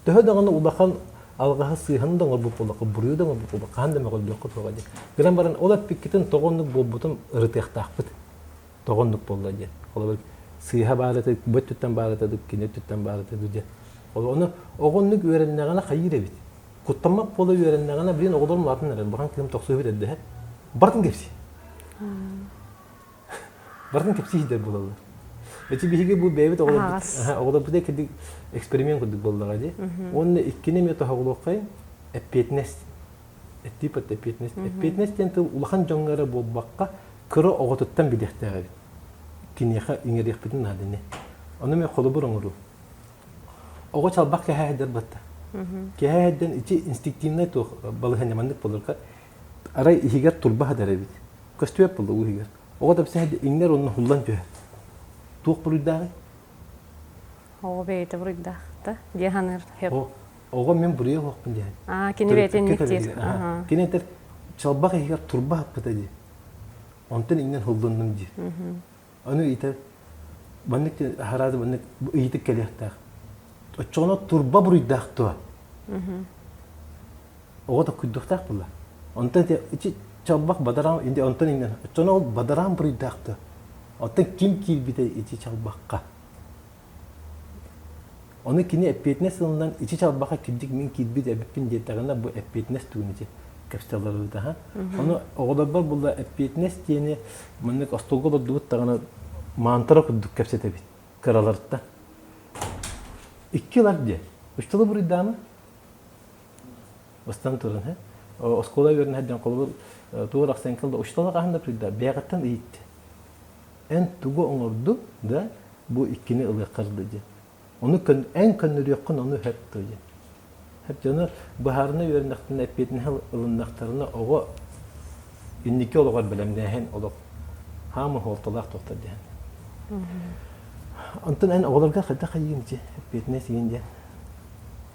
B: Daha da gana ulakan algahı sıhhanı da mı bu bolakı buruyor da mı bu bolakı. Kahan da mı gollu kutu var diye. Gelen baran ola pikketin toğunluk bolbutum ırıtıyaq taqbıt. Toğunluk bolla diye. Ola böyle sıha bağıratadık, böt tütten bağıratadık, kine tütten bağıratadık diye. Ola onu oğunluk öğrendiğine hayır evet. Kutlamak bolla öğrendiğine bilen oğullarım latın erer. Bakan kilim toqsuyu bir eddi. Bartın kepsi. Bartın kepsi hider bolalı. Eti bihige bu bebet oğula bu da kedik eksperiment kurduk bolla diye. Onu ikkine mi toğuluqay epetnes. Ettipat epetnes. Epetnes tente ulakan jongara bolbaqqa kırı oğututtan bidekteğe. Kiniyaha ingeriyak bitin nadine. Onu me xolu burunguru. Oğu çalbaq kehe heder batta. Kehe heden içi instiktimne to balı henyamanlık bolurka. Aray ihigar tulba hadar ebit. Kostüyap boldu u higar. Oğu da bize hedi ingler onun hullan jöhe. Tuğ buruydağı.
A: Oğu beyti buruydağı. Gehanır hep.
B: Oğu men buraya hoqpun diye.
A: Kini beytin niktir.
B: Kini enter çalbaq ihigar tulba hapıta diye. Ondan ingler hullandım diye. Onu ite bannik haradı bannik ite kelihta. Çoğuna turba buruydaktı. O da kuydukta bulla. Ondan de içi çalbak badaram indi ondan inden. Çoğuna badaram buruydaktı. Ondan kim bide içi çalbakka. Onu kini epetnes ondan içi çalbaka kildik min kilbide epin detagına bu epetnes tuğunici. Kapstaları da ha. Onu oğullar bulla epetnes diyeni mannik astolgoda duut tagına mantıra kudduk kapsete bit. Karalarında. 2 yıllar diye. Üçtüğü buraydı mı? Ostan turun he. O skola görün hedden kolu tuğur aksan kıldı. Üçtüğü kahında buraydı. Beyakattan iyitti. En tuğu onurdu da bu ikini ılığı kırdı diye. Onu en kanır yakın onu hep diye. Hep canı baharına yöründükten epeyden ılındaklarına oğu indiki oluğar bilemden oluq. Hamı holtalaq toxta diye. Ondan en oğullarga kadar kayınca hep ne siyince.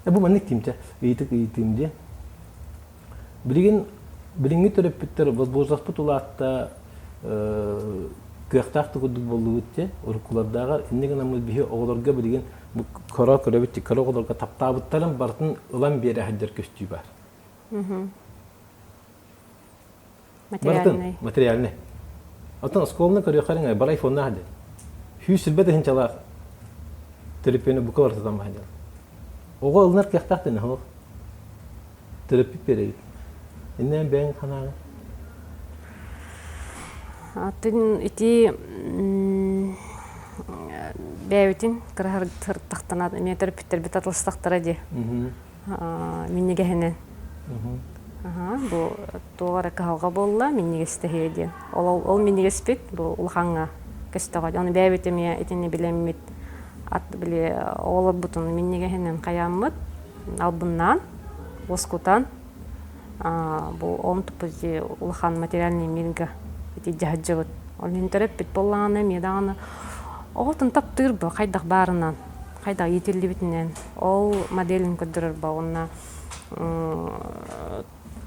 B: Bu mannik timce, eğitimce. Birinci terapitler bozbozlak ulatta kıyaqtaq tuğuduk bolluğutça, orkulardağa inneğin amıl bihi oğullarga bilgin bu kara bitti, kara oğullarga taptabıttalan bartın ılan bir yere haddar köstüğü var. Materyal ne? Atan skoluna karıyor karın balay fonda hadi. Hüs silbede hinçala terapini bu kadar tutan bahane. Oğul ılnar kıyaqtaq ne ho? Terapi pereydi. İnnen ben kanağı.
A: Атын ити бәйбитин кырахар тартактанат мен терапевттер бит атылстактара ди. Минниге хенен. Бу тугара калга болла минниге стехеди. Ол минниге спит бу улханга кестага. Аны бәйбитем я этини билеммит. Ат биле олор бутун минниге хенен каяммыт. Албыннан оскутан бу он тупузи улхан материальный мирга ити жахжыбыт. Ол интереппит болланы меданы оғытын таптыр ба қайдақ барынан, қайдақ етелі бітінен. Ол моделін көдірір ба, онына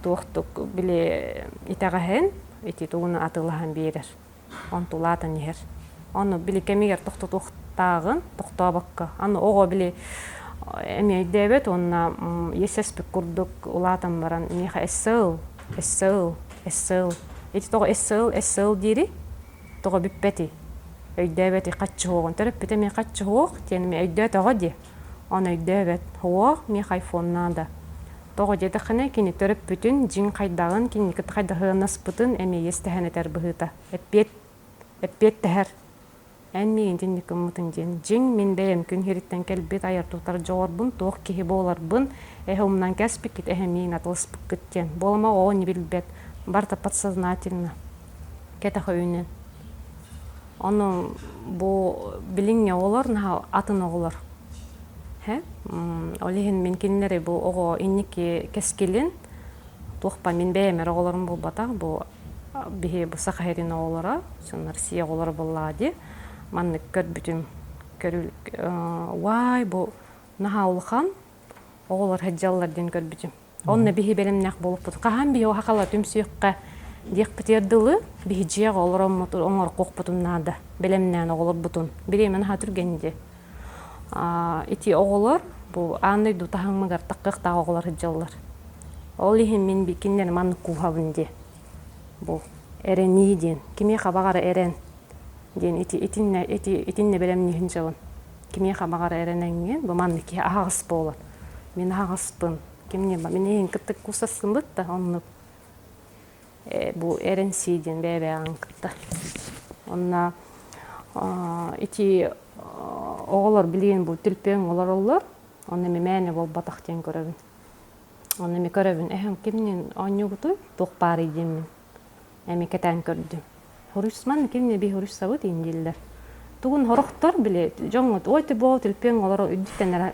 A: туқтық біле итағахен, ити туғыны атылыған берер. Он тулатын егер. Оны біле кемегер тоқтағын, тоқтаға баққа. Аны оға біле әме өйдәбет, онына есеспік күрдік ұлатын баран. Меха эссыл. Ити тоғы эссыл дейрі, тоғы біппәті. Өйдәбет иқатчы хоғын. Тераппеті мен қатчы хоқ, тені мен өйдәбет оға де. Оны өйдәбет хоқ, мен қайфоннан да. Тоғы деді қыны кені тераппетін жин қайдағын, кені кіт қайда ғынас бұтын әме естіғаны тәр бұғыта. Әппет эппет тәһәр. Әнмейін жинник ұмытын жен. Жин мен бәйім күн херіттен кәлбет аяр тұқтар жоғарбын, тоқ кехи боларбын, әхімнан кәспік кет, әхімейін атылыспық кеттен. Болама оғын білбет, барта подсознательно. Кәтәқі өйнен. Оны бұл біліңе олар, атын оғылар. Олеген мен кенлері бұл оғы иннеке кәскелін, тоқпа мен бәйімер оғыларын бұл батақ, бұл бейі бұл сақайрин оғылара, сонар сия оғылар болады. Манны көрбүтүм көрүлүк вай бу нахаулхан оголор хаджалларден көрбүтүм. Онна бихи белемнак болуппут. Кахан бихи хакала түмсүйккө диякпетердылы бихи жия олором оңор кокпутум нада. Белемнен оголор бутун. Биремен хатыргенде. Ити оголор бу андайду тахаңмагар таккыкта оголор хаджаллар. Ол ихин мен бикиннен манны кухабынде. Бу эрениден. Киме хабагара эрен. Ден итинне белем нихин жабын. Кимге қабағар әренәңген, бұл маннеке ағыс болар. Мен ағыспын. Кимне ба, мен ең кіттік кусасын бұтта, оны бұл әрен сейден бәбе ағын кітті. Онна ити оғылар білген бұл түлпен олар олар, оны мәне бол батақтен көрәбін. Оны мен көрәбін, әхім кімнен оңы құты тоқпар едемін. Әме кәтән көрдім. Хорусман кемне би хорус сабыт индиллер. Тугун хорохтор биле жоңот ойты боо тилпен олар үддүтен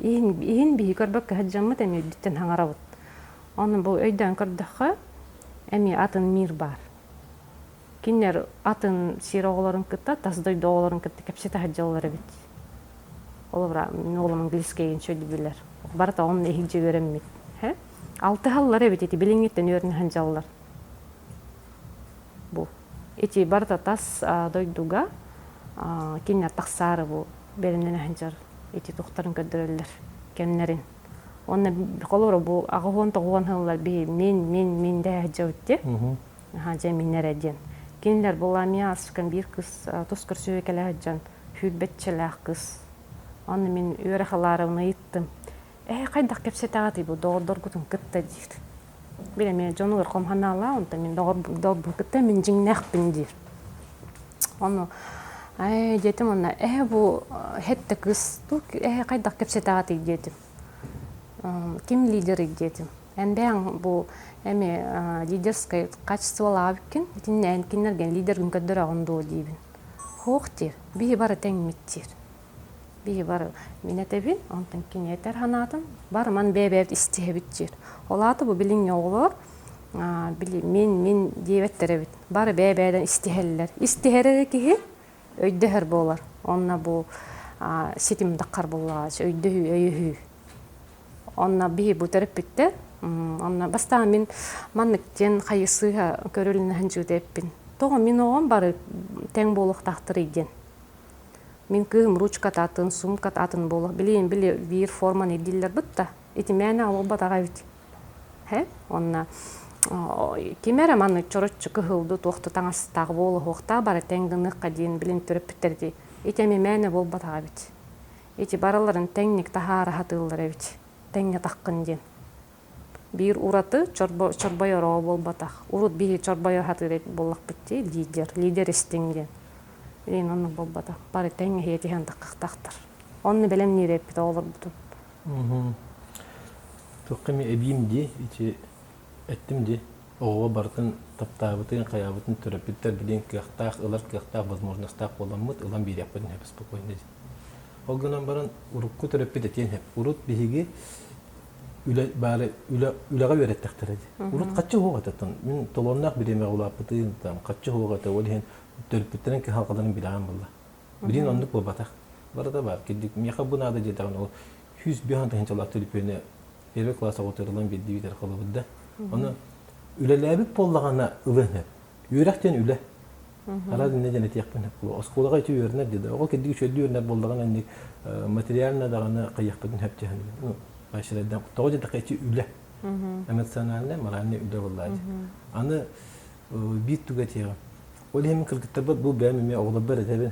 A: иин би көрбөк хаджаммат эми үддүтен хаңарабыт. Аны бу өйдөн көрдөккө эми атын мир бар. Кинер атын сироголорун кытта, таздой доголорун кытта кепсете хаджалар бит. Олар нолум англискейин чөйдү билер. Барта онун эхиже береммит. Хэ? Алты халлар бит эти билиңиттен өрүн ханжаллар. Бу эти барта тас дойдуга кинер таксары бу беремнен ханжар эти тухтарын көдөрөлөр кеннерин. Онна колоро бу агон тогон халлар би мен да хажабытте. Хажа минереден. Кинлер буламия аскан бир кыз тоскор сөйкеле хаджан хүлбетчелак кыз. Аны мен өре халарымны иттим. Кайдак кепсетагаты бу доргутун кытта дир. Биле мен жонугар комханала, онта мен доргу кытта мен жиңнакпин дир. Аны жетим онна бу хетте кыз тук кайдак кепсетагаты жетим. Ким лидери жетим. Энбең бу эми лидерское качество лавкин, тинен кинерген лидерин көдөрө ондо дибин. Хоктир, би бара теңмиттир. Би бар минетебин, онтан кинетер ханатын, бар ман бебет истебитчир. Олаты бу билиң оглор, били мен дебеттеребит. Бар бебеден истехеллер. Истехере ки өйдөхөр болар. Онна бу ситим даккар боллач, өйдөхү өйүхү. Онна би бу терапитте, онна бастан мен манныктен кайысыга көрүлүнө ханжудеппин. Тоо мен огон бар тең болук тактыр иден. Мен кым ручка татын, сумка татын болук. Билейин бир форманы диллер бытта. Эти мэна албат агабит. Онна кемере маны чороччу кыхылды тоқты таңастағы болу хоқта бары тәңгінікқа дейін білін төріппіттерді. Эти мэна болбат агабит. Эти бараларын тәңнік тахары хатылар әбит. Тәңге таққын ден. Бир ураты чорбай ороо болбатақ. Урут бир чорбай хатыр боллақ бітті лидер істеңден. Билейин оны болбатақ. Бары тәңге хетихан таққтақтыр. Оны білем нереп біті олар бұтын.
B: Тоққами әбейім де, әттім де, оғыға бартын таптабытын, қаябытын төріпіттер білен кіқтақ, возможностақ оламыд, олам бер яппадын әп спокойны де. Олғынан барын ұрыққы төріпіт әтен әп. Ұрут бігеге үләға өреттіқтір әді. Ұрут қатшы хоғататын. Мен толоннақ біреме олапытын, қатшы хоғаты, ол ең төріпіттерін кі халқаданын білаған болды. Білен ондық бұл батақ. Барада бар, кедік меқа бұнады жетағын ол 100 бейханты хенчалақ төліперіне первый класса отырылан белді бейтер қылы бұдда. Оны үләләбік боллағана ұлын әп. Үйрәқтен үлә. Арадын неден әтияқпен әп бұлы. Осқолаға еті өрінер деді. Оға кедігі шөлді өрінер болдаған әнді материалына дағаны қайяқпетін әп жахын. Başlarından doğru dakikçi üle. Emotsionalne, moralne üle vallahi. Anı bir tüketiyor. O hem kırgıtlar bu benim oğlu böyle tabii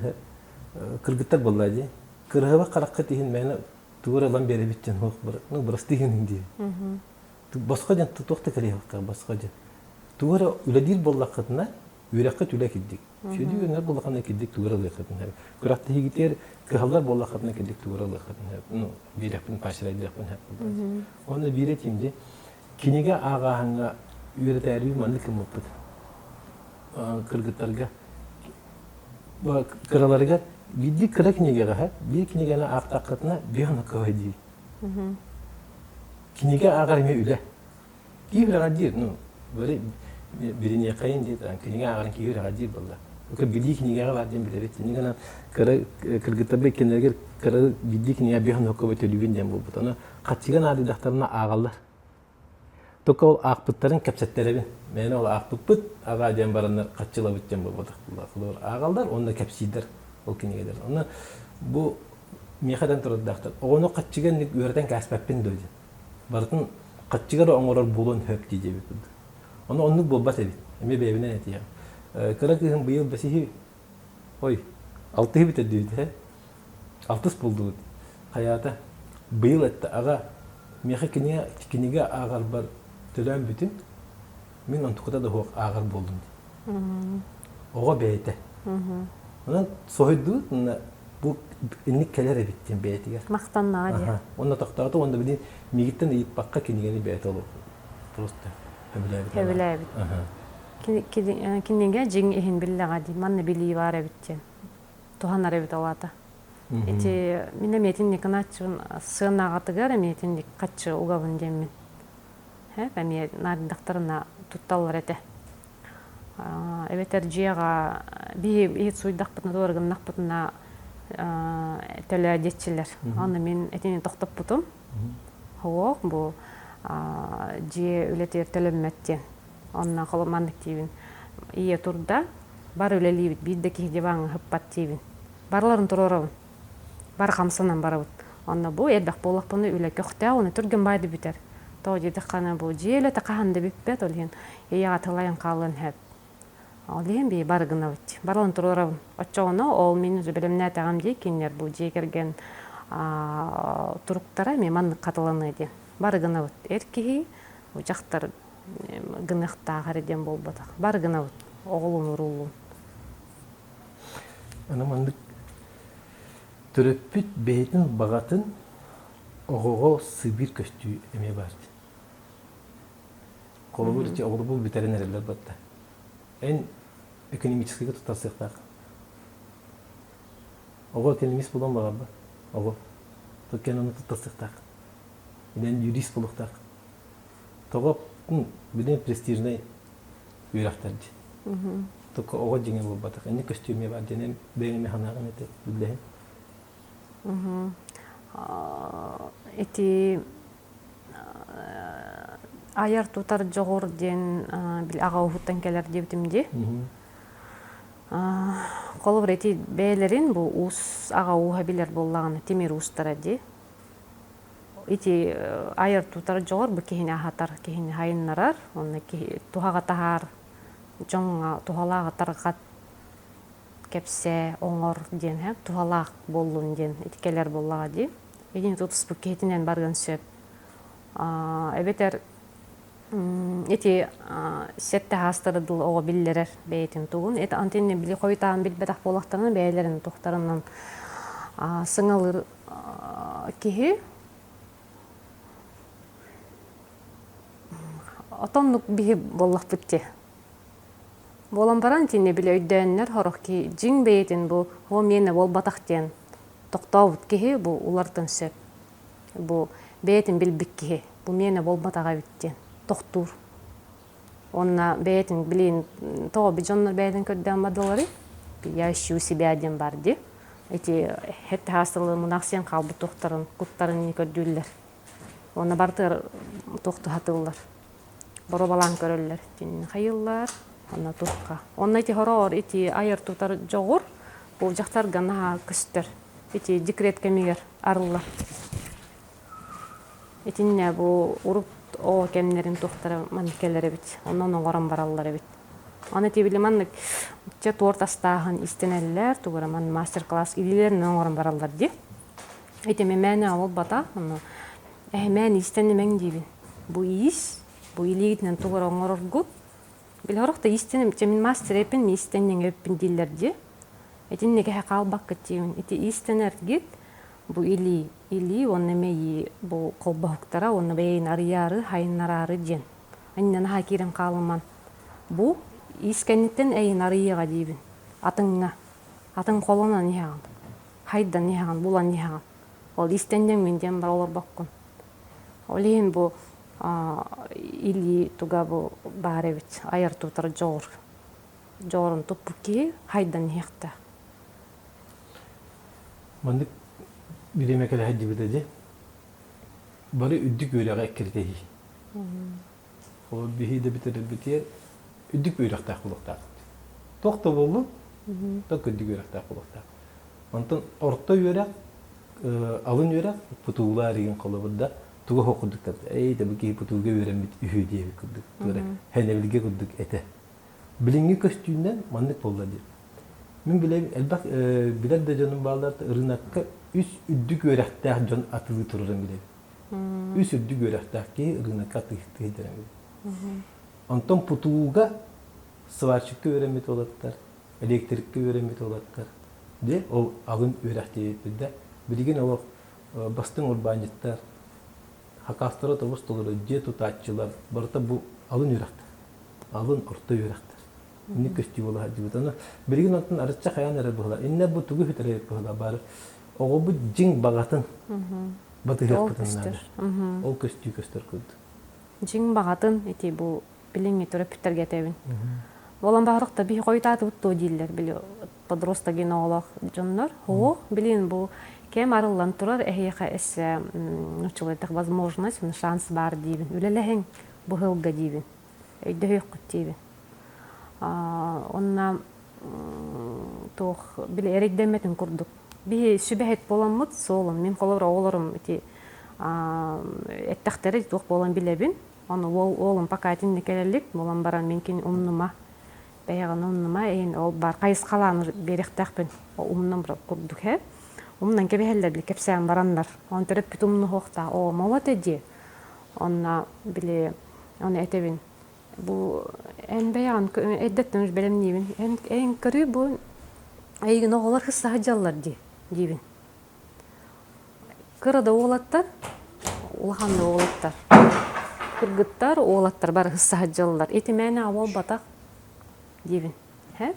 B: kırgıtlar vallahi. Kırhava karakatihin bana tuğralan beri bittin hoş ne burastıhin diye. Başka can tutukta kırıyor başka can. Tuğra üle değil vallahi kadına Ürekka tüle kiddik. Şöyle günler bulakana kiddik tuğralı yakadın. Kurakta higiter kıhallar bulakana kiddik tuğralı yakadın. No, bir yapın paşıraydı yapın hep. Onu bir etimdi. Kiniga ağahanga üreteri manlık mutlu. Kırgıtlarga kıralarga bir kıra kiniga ha bir kinigana aqtaqatna bir ana kavadi. Kiniga ağarme üle. Kivra dir no. Böyle birini yakayın diye kiniga ağarın kivra dir balla. O bildiği kiniga var diye bile kinigana kıra kırgıtlarga kinigga kıra bildiği kiniga bir ana kavadi düğün diye bu butana. Kaçıgan adı dahtarına ağallar. Toka ol aqpıtların kapsetleri. Meni ol aqpıt ağa diyen baranlar kaççıla biteceğim bu badak. Ağallar onda kapsidir ol kinigeler. Ona bu mekadan turdu dahtar. Onu kaççıgan öğreten kasbapın döydü. Bartın kaççıgar oңорор bulun höp diye bitti. Onu onluk bolbat edi. Eme bebinden eti ya. Kırakın bu yıl besihi oy 6 bitti diyordu. 6 buldu. Hayata bu yıl etti ağa meka kiniga ağar bar Tölön bütün, min antukada da hoq ağır boldum. Oğa beyte. Ona soydu, bu inlik kelere bittim beytiger.
A: Maqtanna diye.
B: Onda taqtaqta onda bilin migitten deyip bakka kinigeni beyte olur. Prosta.
A: Hebile bit. Kiniga jing ehin billa gadi manne bili vara bitchen. Tuhanare bit awata. Eti minne metin nikanachun sığına gatıgar metin kaçı ugavın demmin. Бәме нарындақтарына тутталар әте. Эбетер жияға бейі суйдақ бұтына дорғын нақ бұтына тәлі әдетчілер. Аны мен әтені тоқтап бұтым. Хоқ бұл жие өлетер тәлім мәттен. Онына қолымандық дейбін. Ие тұрда бар өлелі бит, бейді кейде баңы хыппат дейбін. Барларын тұрорабын. Бар қамсынан барабыт. Онына бұл әддақ болақ бұны өлі көқті, оны түрген байды бітер. Тоді дыққаны бұл желі тақағанды біппет, олген еяға тылайын қалын әп. Олген бей барғына өтті. Барлын тұрырауын. Отчауыны ол мені зүбілімне тағам дей кенер бұл жекерген тұрықтара меманны қатыланы ден. Барғына өтті. Әркеғи жақтар ғынықта ғареден бол батақ. Барғына өтті. Оғылын ұрулын.
B: Анамандық түріппіт бейтін бағатын оғоға сыбир көстүү эме барды. Қолы бірінші оғылы бұл ветеринарлар батты. Эн экономическийге тұтасықтақ. Оға келімес болан баға ба? Оға. Токен оны тұтасықтақ. Мен юрист болуқтақ. Тоға білен престижный үйрақтарды. Тоқа оға жеңе бол батық. Әне көстүүме бар денем бәйнеме ханағын еті бүлдейін.
A: Эти аяр тутар жоғыр ден бил аға ухуттан келер дебдимди. Қолы бір эти бәйлерин бұл уус аға уха билер боллағаны темир уустара ди. Эти аяр тутар жоғыр бұл кейіне ахатар, кейіне хайыннарар, оны тухаға тахар, жоңға тухалаға тарғат кепсе оңор ден, тухалақ болуын ден этикелер боллаға ди. Един тутус бұл кейтінен барған сөп. Эбетер эти сетте хастырдыл оға биллерер бейтін туғын. Эти антенне білі қойтағын білбетақ болақтарынан бәйлерін тұқтарынан сыңалыр кейі. Отонлық бігі боллақ бітті. Болан баран тіне білі өйдәнлер хорық ки жин бейтін бұл о мені бол батақ ден тоқтау бұт кейі бұл улардың сөп. Бұл бейтін білбік кейі. Бұл мені бол батаға біттен. Тоқтур. Онна бейтин билин то биджоннор бейтин көдден бадылары. Я ищу себя один барди. Эти хетте хастылы мунаксен калбы тоқтарын, куттарын не көддүллер. Онна бартыр тоқту хатыллар. Боро балан көрөллер. Тин хайыллар. Онна тоққа. Онна эти хорор эти айыр тутар жогур. Бул жактар гана күстер. Эти декрет кемигер арыллар. Эти не бу уруп о кемнерин тоқтары манкелері бит. Оннан оңоран бараллары бит. Аны тебілі маннык че тортастағын истенелілер, туғыра ман мастер-класс идилерін оңоран бараллар де. Этеме мәні ауыл бата, мәні истені мәң дейбін. Бұ иіс, бұ илегітінен туғыра оңорор гуд, Bilorok da istenen min master epin mi istenen öpün dillerdi. Etin nege kalbak ketiyun. Eti istener git bu ili onu meyi bu kolbahuktara onu beyin arıyarı hayınararı jen. Annen hakiren kalman. Bu iskenitten eyin arıyaga dibin. Atın koluna nihan. Haydan nihan, bulan nihan. Ol istenden minden bar olur bakkun. Oleyin bu ili tuga bu barevit ayar tutar jorun tuppuki haydan nihakta.
B: Mandık bilime kala hadi bitece. Bari üddük öyle ekkertehi. O bihi de bitirir bitiyer. Üddük öyle kulakta. Tokta bollu. Tok üddük öyle kulakta. Ondan orta yörek alın yörek putuğlar yiyin kalıbında tuğu okuduk da. Ey de bu ki putuğu öğrenmit ühü diye kuduk. Böyle henebilge kuduk ete. Bilingi köstüğünden mandık bolladı. Min bileyim elbak bilal de canım bağlarda ırınakka üst üddük öğrektah can atılı tururum bileyim. Üst üddük öğrektah ki ırınakka atılı tururum bileyim. Ondan putuğuga sıvarçıkta öğrenmit olatlar. Elektrikte öğrenmit olatlar. De o alın öğrettiği de bilgin o bastın urbanitler hakastara tavus toluru diye tutatçılar barta bu alın öğretti. Alın orta öğretti. Ne köstü ola hadi butana bilgin ondan arıçça kayan ere buhla. İnne bu tugu hütere buhla bar. O bu cing bagatın. Batı yapıtınlar. O köstü köstür kod.
A: Cing bagatın eti bu bilin itore pütter getevin. Olan barıqta bir koytadı uttu diller biliyor. Подроста генолог жоннор хоо билин бу кем арылан турар эхиха эссе нучулайтак возможность шанс бар дибин үлелехен бу хылга дибин өйдөйөк дибин онна тох биле эрекдеметин курдук би сүбехет боламмыт солун мен колор оолорум эти эттактери тох болан билебин аны оолум пока этинне келелик болан баран менкин умнума Бәйгән оннама ен ол бар кайыс каланы беректәкпен умнан бер курдук һә. Умнан кебеһелләр бил кепсән бараннар. Он төреп бит умны хокта. О, молодеди. Онна биле аны әтебин. Бу эн бәйгән әдәттән үз белем нибин. Эн кыры бу әйген оглар хисса хаҗаллар дибин. Кырда оглаттар, улханны оглаттар. Кыргыттар оглаттар бар хисса хаҗаллар. Эти мәне авыл батак дибин. Хэ?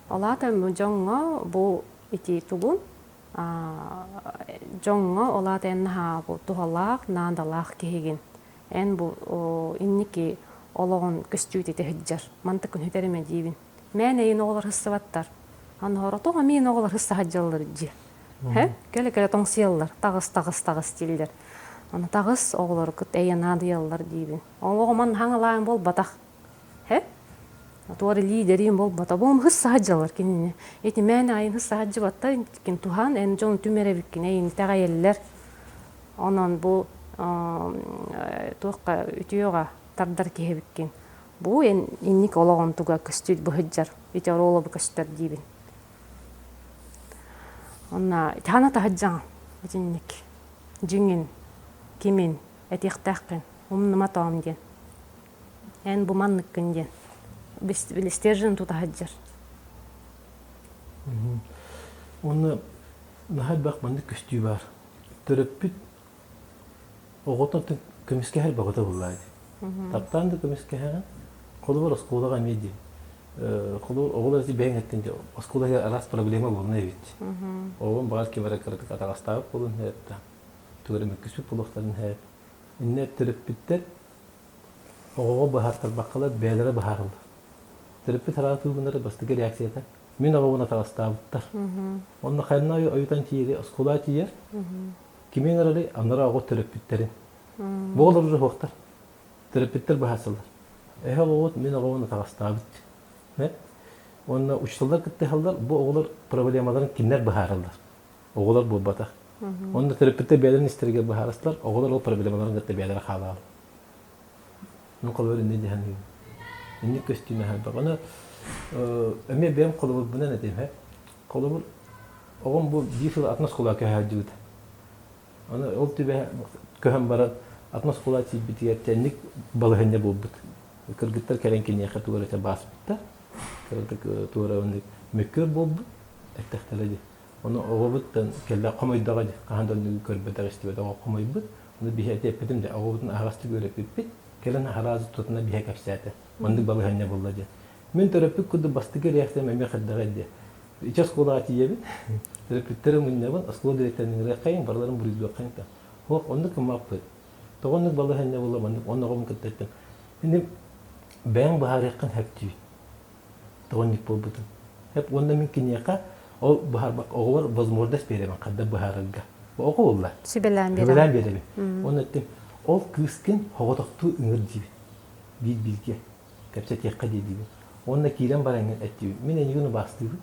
A: Олата жоңго бу ити тугун жоңго олата энха бу тухалак нандалак кеген. Эн бу инники ологон көстүйт эте хыджар. Мантыкын хөтереме дибин. Мен эйин оглар хыссабаттар. Аны хоратога мен оглар хысса хаджаллар ди. Хэ? Келе тоңсыяллар. Тагыс дилдер. Аны тагыс оглар кыт эйин надыяллар дибин. Ого ман хаңалаан бол батак. Хэ? Туары лидерим бол бата бом хысса хаджалар кинне. Эти мен айын хысса хаджы батта кин тухан эн жон түмеребик кин эйин тагайеллер. Онон бу туакка үтүөгө тардар кебиккин. Бу эн инник ологон туга көстүт бу хаджар. Эти роло бу көстөр дибин. Онна тана таджан этинник. Жиңин кимин этихтаккин умнума таамден. Эн бу манныккин ден. Билестержин тута хаджар.
B: Оны нахал бак мандык көстү бар. Төрөппүт оготон көмүскө хал багыта буллайды. Таптан да көмүскө хал колу бар сколага меди. Колу оголар ди бен еттинде сколага арас проблема болна эбит. Огон бар ки бара кырык атагастап болун хетта. Төрөмө көсүп булуктарын хет. Инне төрөппүттер ого бахартар бакалар бейлere бахарылды. Терапи тарату bunları bastığı reaksiyete. Min ağabeyine tarastağıttar. Onun kaynağıyı ayıtan tiyeri, askola tiyer. Kimin ararı anlara ağabey terapitlerin. Bu olanları hoştar. Terapitler bahasırlar. Ağabey min ağabeyine tarastağıt. Ne? Onun uçtalar kıttı hallar. Bu oğullar problemaların kimler baharırlar. Oğullar bu batak. Onun terapitler beylerin isterge baharıslar. Oğullar o problemaların kıttı beylere kalar. Ne kadar ne diyelim. İnni köstüme hal bak. Ana öme benim kolum buna ne diyeyim he? Kolum oğlum bu bir yıl 60 kola kahacıdı. Ana oldu be köhem bara 60 kola çi bitiyor teknik balığında buldu. кыргыттар келен кинеха тугара та баспта кыргыт тугара онды меккер болду эттехтеледи оны огобуттан келла комойдага каандан көрбөтө истебет огомойбут оны бихете эппетим де огобутун агасты көрөп биппит келен харазы тотуна бихе капсата онды балы ханна болду мен терапик куду бастыгы реакция меме хаддага де ичас колага тиебит терапиттер муннабын асло директордун ракайын барларын бурду кайта хок онды кымаппыт тогонук балы ханна болду мандык оногом кеттем эми бәң бахар якын хәпти тогонник болбутун хеп онда мен кинека ол бахар бак огор возможность берем кадда бахарга огоулла
A: Сибелен
B: берем оны тем ол кыскын хогодокту үңүрди билге капсет якка деди онда кирен бараңын әтти менен юны бастыгы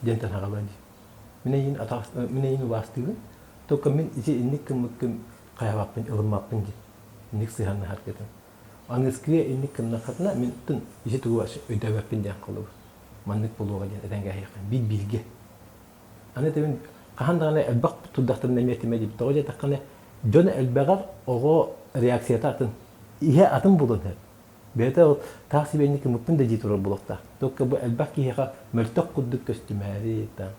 B: дентен хагаланди менен атас менен бастыгы только мен ичи инниким каябаппын ылмаппын ди ник сыханна харкетен аңыскре инниким накатна мен тун ичи тугаш өдөбөппин ден кылып мандык болууга ден эденге хайкан билге аны темен кахандагана элбак туддактын неметиме дип тожа таккана жон элбагар ого реакцията атын ihe атын болон хеп бета ол таксибенники муттун да житуру болокта только бу элбак киха мөлтөк куддук көстүмәри та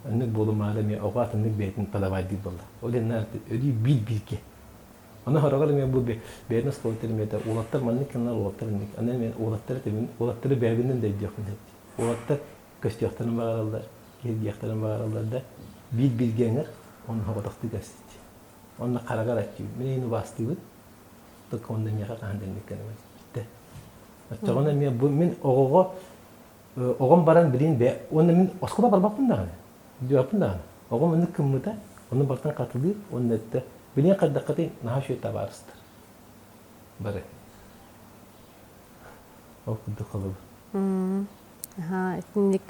B: аны болумары ме ого атыннык бетин подавайдык болду ол энер өди билге аны харагар мен бу бетнес колтермете улаттар мандык канал улаттар ник аны мен улаттар темен улаттары бәгинен да жокун улаттар көстүяктарын багаралдар киргияктарын багаралдар да билгеңер оны хоготокты гасти оны карагар атты мен бастыбы только онда мега канденник келемez битте ачагана мен бу мен огого огон баран билин бе оны мен оскода барбаппын да жаппын да огон мен кыммыта оны бартан катылды оны этте билин каддакаты нахашы табарыстыр бары окуду калып
A: Etnik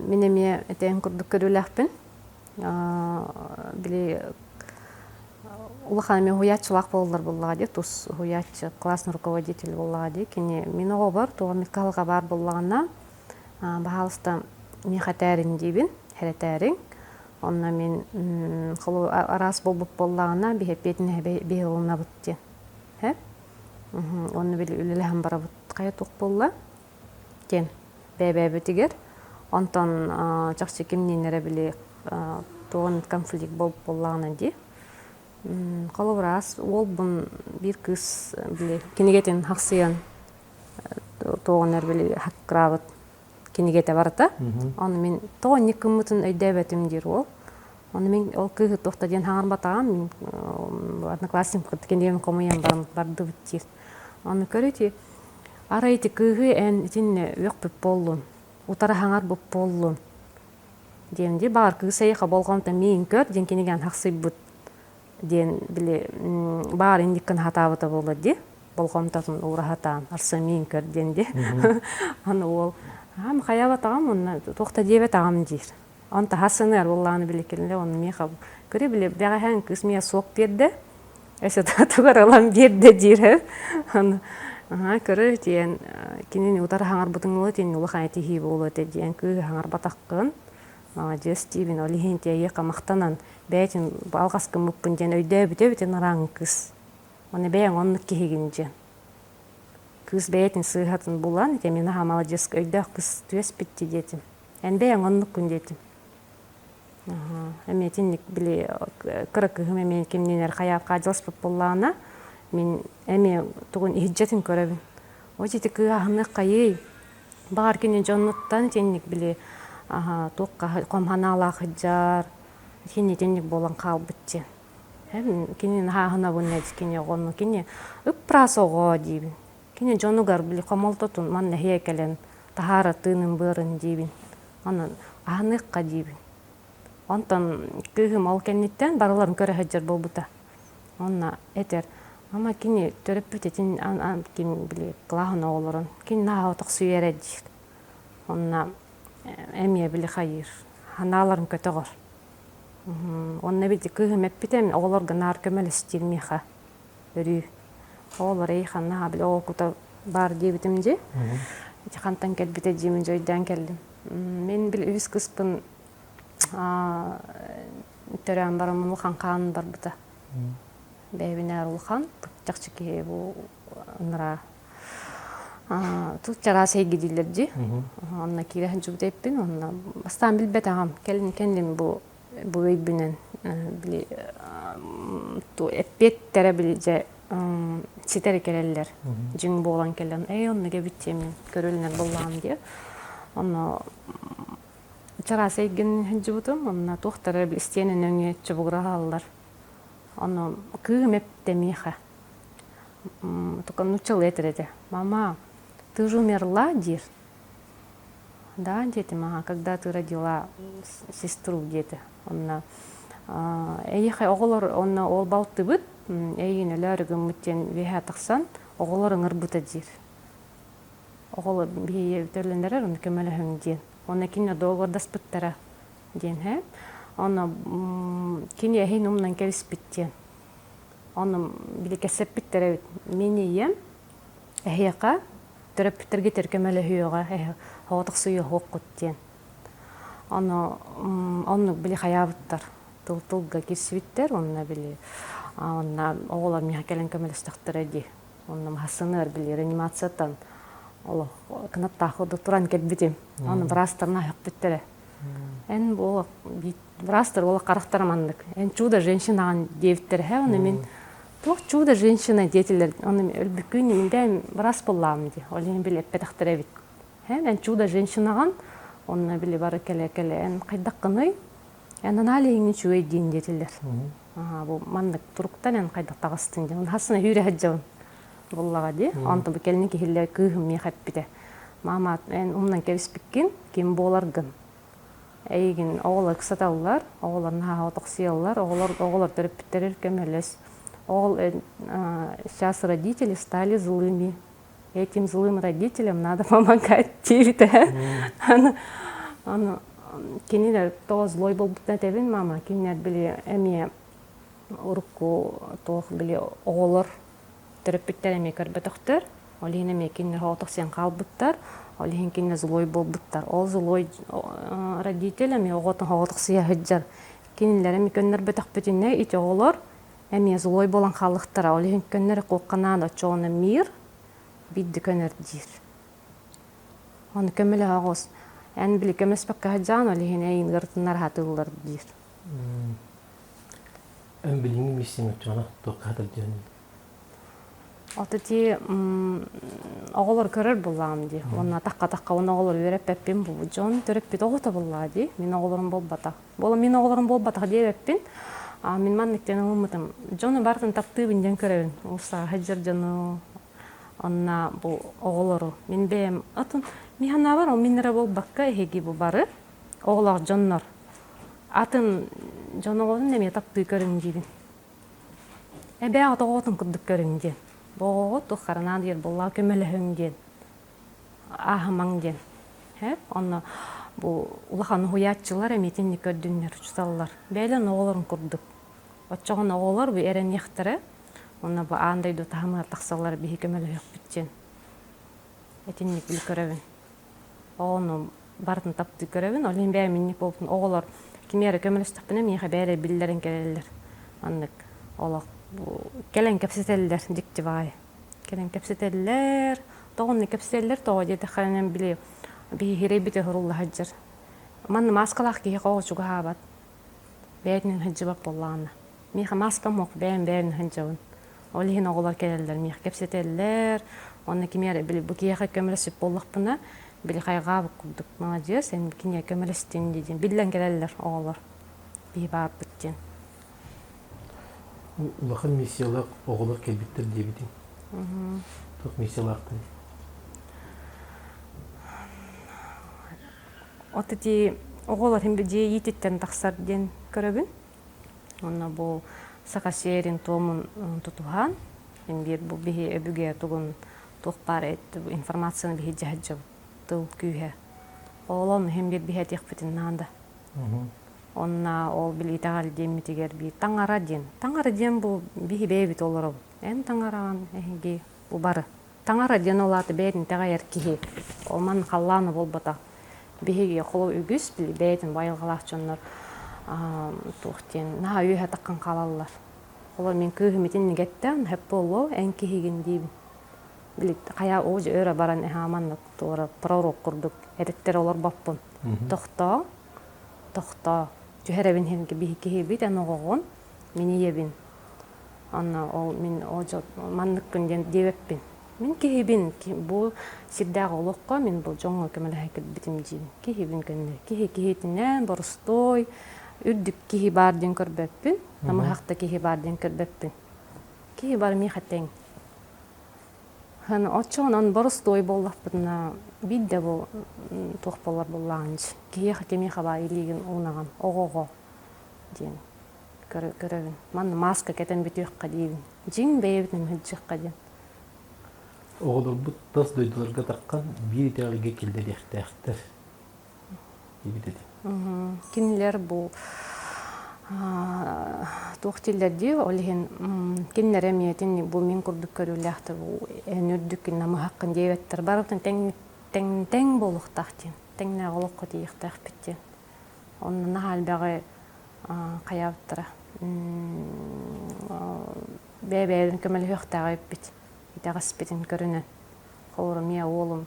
A: minemi eten kurduk körülähpin. Bili улахан мен хуячылак болдулар буллага тус хуячы классный руководитель буллага кини мен ого бар тугамикалга бар буллагана баалыста мен хатарин дибин херетарин онна мен холу арас болуп буллагана бихепетине беылына бутти хеп онны били үлелем бара бут кая тук болла кен бебе тигер онтон жакшы кимненере били туган конфликт болуп буллагана ди Колобрас, ол бун бир кыз били кинегетен хаксыян тоонер били хаккрабыт кинегете барата. Аны мен тоонник кымытын өйдөбөтүм дир ол. Аны мен ол кыз тохта ден хаңарбатагам одноклассник кинеген комуян барды биттир. Аны көрөти арайты кызы эн тинне өкпүп болдун. Утара хаңар боп болдун. Денди бар кыз сайха болгонда мен көр ден кинеген хаксыбыт ден биле бар индиккен хатабыта болду ди болгомтатын урахата арсамин көрденди аны ол ам хаябатагам онна тохта дебетагам дир анта хасынер болланы билекеле оны меха көре биле бягахан кысмия сок берди эсе татугаралам берди дир аны көрө тиен кинени утар хаңар бутуңлы тен улахан тихи болду ден кы хаңар батаккын Стивен олихинте яка мактанан бәйтин алгаскы муппун ден өйдөбүтөбүтен араң кыз. Аны бәйң оннук кегинже. Кыз бәйтин сыйхатын булан, мен аха молодец өйдөк кыз түеспитти детим. Эн бәйң оннук күн детим. Эме тинник били кырык мен кимненер каяп кажылыспыт буллана, мен эме тугун ихжатын көрөбүн. Ожити кыз ахнык кайы бар кинен жонноттан тинник били туққа комханала хыжар кини денник болан калбытчы кини хахына буннет кини гонну кини ыпрасого дибин кини жонугар били комолтотун манна хекелен тахара тынын бырын дибин анан аныкка дибин онтон кыгым ал кенниттен бараларын көрө хыжар болбута онна этер ама кини төрөпүтетин ким били клахына олорун кини наха токсуере дир онна эмие били хайыр ханаларын көтөгөр онна бити кыгым эппитем олорга нар көмөлөстирмиха өрү олор эйхана били окута бар дебитимди кантан келбите жимин жойдан келдим мен били үз кыспын төрөм барам улхан каан барбыта бебинер улхан жакчыки бу ынра Тут чара сейги дилерди. Онна киреһин жубдеппин, онна бастан билбет агам. Кендим бу өйбүнен били ту эппет тере били же ситер келелер. Жиң болан келен. Онна кебитчемин көрөлүнөр боллам ди. Онна чара сейгин жубутум, онна тухтары бил стенен өңө чубуграалар. Онна кыгым эптемиха. Только нучал этереде. Мама, ты же умерла, дир? Да, дети, мама, когда ты родила сестру, дети. Онна, эйхай оголор, онна олбалты бит, эйин эләргем муттен веха тахсан, оголорың ырбыта дир. Оголор бие төрлендерер, онна көмөлөһүң ден. Онна кине доогордас биттера ден, хэ? Онна кине эйин умнан келис биттен. Оны били кесеп биттере мени ем эхяка төрөп биттерге теркемеле хүйөга хаватык суyu хоккуттен. Оны били хаябыттар. Тылга кирсибиттер, онна били онна оголор миха келен көмөлөстактыр эди. Онна махасыныр били реанимациятан оло канаттахыды туран кетбитим. Оны брастарна хак биттере. Эн бо брастар ола карактарамандык. Эн чудо женщинаган девиттер хэ, оны мен Тух чудо женщина деятелер, он өлбүкүн минден раз боллам ди. Олен били эппетактер бит. Мен чудо женщинаган, он били бары келе, эн кайдаккыны, эн аналигин чуй дин деятелер. Бу мандык туруктан эн кайдактагыстын ди. Он хасына хүрө хаджабын. Боллага ди. Анты бу келини кихиллер кыгым ми хаппите. Мама эн умнан кебиспиккин, ким боларгын. Эйгин оголор кысаталлар, оголорна отоксияллар, оголор төрөп биттерер кемелес. Сейчас родители стали злыми. Этим злым родителям надо помогать. Кинилер то злой был бутнатевин мама. Кинилер били эми урку тох били оголор терапевттер эми көрбөтөктөр. Олин эми кинилер отоксиyan калбыттар. Олин кинилер злой был буттар. Ол злой родитель эми оготун отоксия хыджар. Кинилер эми көннөр бөтөкпөтүнө ич оголор Эми злой болан халыктар, олин көннөр кукканан очоны мир, бидди көннөр дир. Оны көмөлө агыс. Эн били көмөспөккө хаджан, олин эйин гыртынар хатылар дир.
B: Эн билиңи миссиң очона токка хатыл ден.
A: Отти оголор көрөр булам ди. Онна такка оны оголор береп пеппин бу жон төрөп бит огото булла ди. Мен оголорум болбата. Боло мен оголорум болбата дебеппин. Мен манниктен умутам. Жону бартын таптыбын ден көрөбүн. Уса хаджар жону онна бу оголору. Мен бем атын михана бар, минера болбакка эги бу бары. Оголор жоннор. Атын жоноголун неме тапты көрүн дибин. Эбе атоготун кудук көрүн ден. Бо тухарынан дер болла көмөлөһүн ден. Ахмаң ден. Онна бу улахан хуятчылар эметинни көрдүннөр учталлар. Бейлен оголорун курдук. Очогон оголор бу эрен яктары. Онна бу андайду таамар таксалар бихи көмөлөһүк битчен. Этинни бил көрөбүн. Ону бартын тапты көрөбүн. Олен бе минни болтун оголор кимери көмөлөстөпүнө миха бере биллерин келелер. Андык олак бу келен кепсетеллер диктибай. Келен кепсетеллер, тогонны кепсетеллер того деди ханен били би хиребите хорулла хаджар. Ман маскалах ки хогочуга хабат. Бетнин хаджабап боллана. Миха маска мок бен хаджабын. Олихин оголор келелер миха кепсетеллер. Онны кимери били бу кияха көмөлөсүп боллакпына били кайга кудук. Молодец, сен кине көмөлөстүн дедин. Биллен келелер оголор. Би бар биттен.
B: Улахан миссиялар оголор келбиттер дебитин. Ток миссиялартын.
A: Отти оголор хим бие йититтен таксар ден көрөбүн. Онна бу сакасерин томун тутухан. Мен бир бу бие өбүгө тугун тохпар эт информацияны бие жаджаб тыл күйе. Олон хим бир бие текпитин нанда. Онна ол били тагал демитигер би таңара ден бу бие бебит олоро. Эн таңаран эги бу бары. Таңара ден олаты бетин тагайыр кихи. Олман халланы болбата. Биһиги холо үгүс били бейтин байылгалах жоннор тухтен на үйө таккан калаллар. Холо мен кыгымитин негеттен хеп боло эн кихигин дибин. Билет кая ож өрө баран манна тура пророк курдук. Эреттер олар баппын. Тохто. Жүхеребин хенге бихи бит аногон мени ебин. Анна ол мен ожо манныкпын дебеппин. Мен кихибин бу сирдагы олокко мен бу жоңго кемеле хакет битим жин. Кихибин кенне. Кихитинен борстой үддүк кихи бардын көрбеппин. Намахта кихи бардын көрбеппин. Кихи бар ми хатең. Хан очонан борстой боллаппына бидде бу тохполар болланж. Кихи хакеми хаба илиген унаган огого ден. Көрөбүн. Ман маска кетен битүкка дейбин. Жин бейбитин хыджыкка ден.
B: Оғылыр бұт тас дойдыларға таққан бір тәғіге келдер яқтаяқтар.
A: Кинлер бұл тоқтилерді, олеген кинлер әмиетін бұл мен күрдік көріліяқты ән үрдік намы хаққын дейбеттір. Барытын тәң болуқтақтен, тәңне олыққа дейіқтақ біттен. Оның нағал бәғі қаяптыра. Бәй-бәйдің көмілі өқтағы өппет. Итагас битин көрүнөн. Холор мия оолум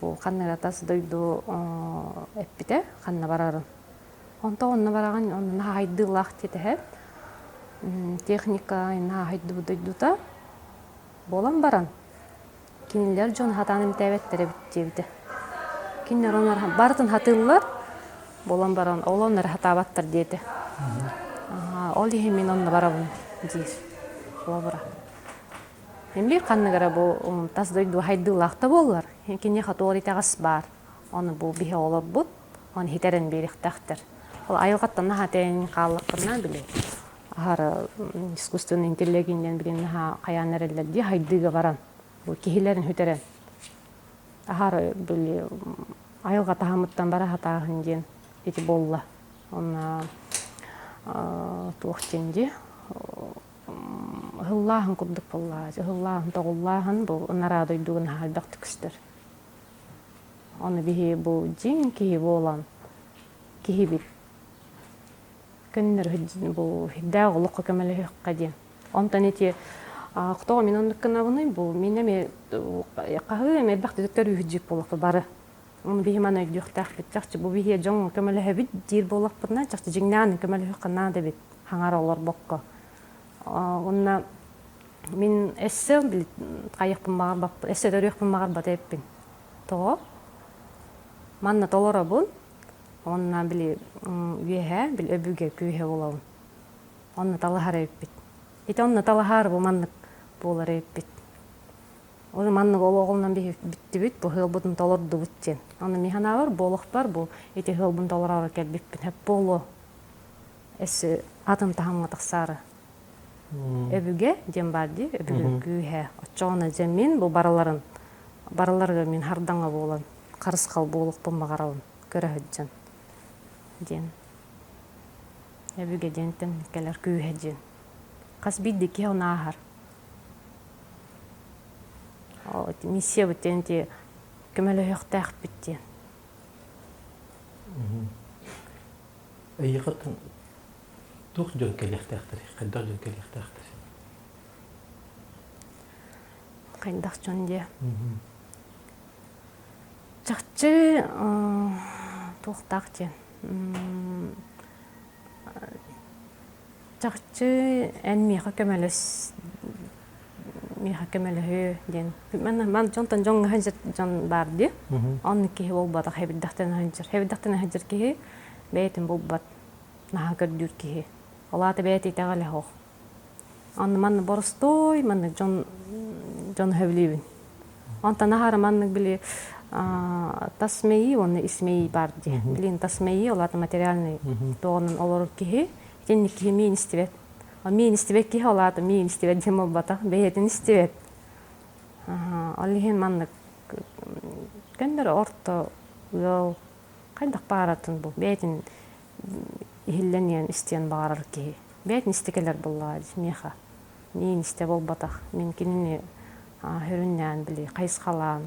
A: бу канна атасы дойду эппите, канна барарын. Онна бараган онна хайдылах тете. Техника ина хайду дойдута. Болам баран. Кинилер жон хатанын тебеттере биттебите. Кинилер онар бартын хатыллар. Болам баран олонор хатабаттыр деди. Ол мен онна барабын дир. Лабра. Эмбир канныгара бу тас дойду хайдылахта боллар. Кине хатори тагас бар. Оны бу бихе олор бут. Оны хитерен берихтахтыр. Ол айылгаттан хатен каллыкына биле. Ахар искусственный интеллигенттен билен каянерелди хайдыга баран. Бу кихилерин хүтерен. Ахар биле айылга тахамыттан бара хатагын ден эти болла. Оны туохтенди Хыллахын курдук болла, хыллахын тоғуллахын бұл нара дойдугун халбак түкістір. Оны бихи бұл жин кихи болан, кихи бит. Көннер бұл хиддағы лұққа көмелі хөққа ден. Онтан еті, құтоға мен ондыққына бұны бұл менеме қағы мәлбақты дөктөр үйіджік болақпы бары. Оны бихи мана үйдіқтақ бит. Жақшы бұл бихи жоң көмелі хөбіт дир болақпына, жақшы жиңнағын көмелі хөққа нады бит. Хаңар олар боққа. Онна мен эссе кайыкпын багар бап, эссе дөрөкпын багар бат эппин. Того. Манна толора бул. Онна били үйе, бил өбүгө күйе болобун. Онна талахар эппит. Ит онна талахар бу манны болар эппит. Ол манныологунан битти бит, бу хылбутун толорду буттен. Аны механа бар, болох бар, бу эти хылбун толорара келбиппин. Хеп боло. Эссе атын тахамга таксары. Өбүгө жем барды, өбүгө күйе. Очоона жемин бу бараларга мен хардаңа болон, карыскал болукпун багаралын, көрө хөджөн. Ден. Өбүгө жентен келер күйе жен. Кас бидди ке онахар. Миссия бутенти көмөлө хөктак битти.
B: Айыгатын Тух жон келехтахтыр, кайдар жон келехтахтыр.
A: Кайдах жон де. Чакчы тухтакчы. Чакчы эн миха көмөлөс. Миха көмөлө ден. Мен жонтон жон ханжыр жон барды. Анны ки болбада хебиддахтан ханжыр. Хебиддахтан ханжыр ки бейтин болбат. Наха көрдүр ки. Олаты бәйті тәғалі хоқ. Анны манны борыстой, манны жон хөвлейбін. Анта нахары манны білі тасмейі, оны исмейі бар де. Білін тасмейі, олаты материальный тоғының оларыр кеге, тенні кеге мейін істебет. Мейін істебет кеге олаты мейін істебет дем ол бата, бәйетін істебет. Алиген манны көндір орта ұл, қайдақ баратын бұл, бәйетін Ихилленен истен бағарар ки. Бәйтін истекелер болла, меха. Мен исте бол батақ. Мен кеніне хүріннен білі, қайысқалан,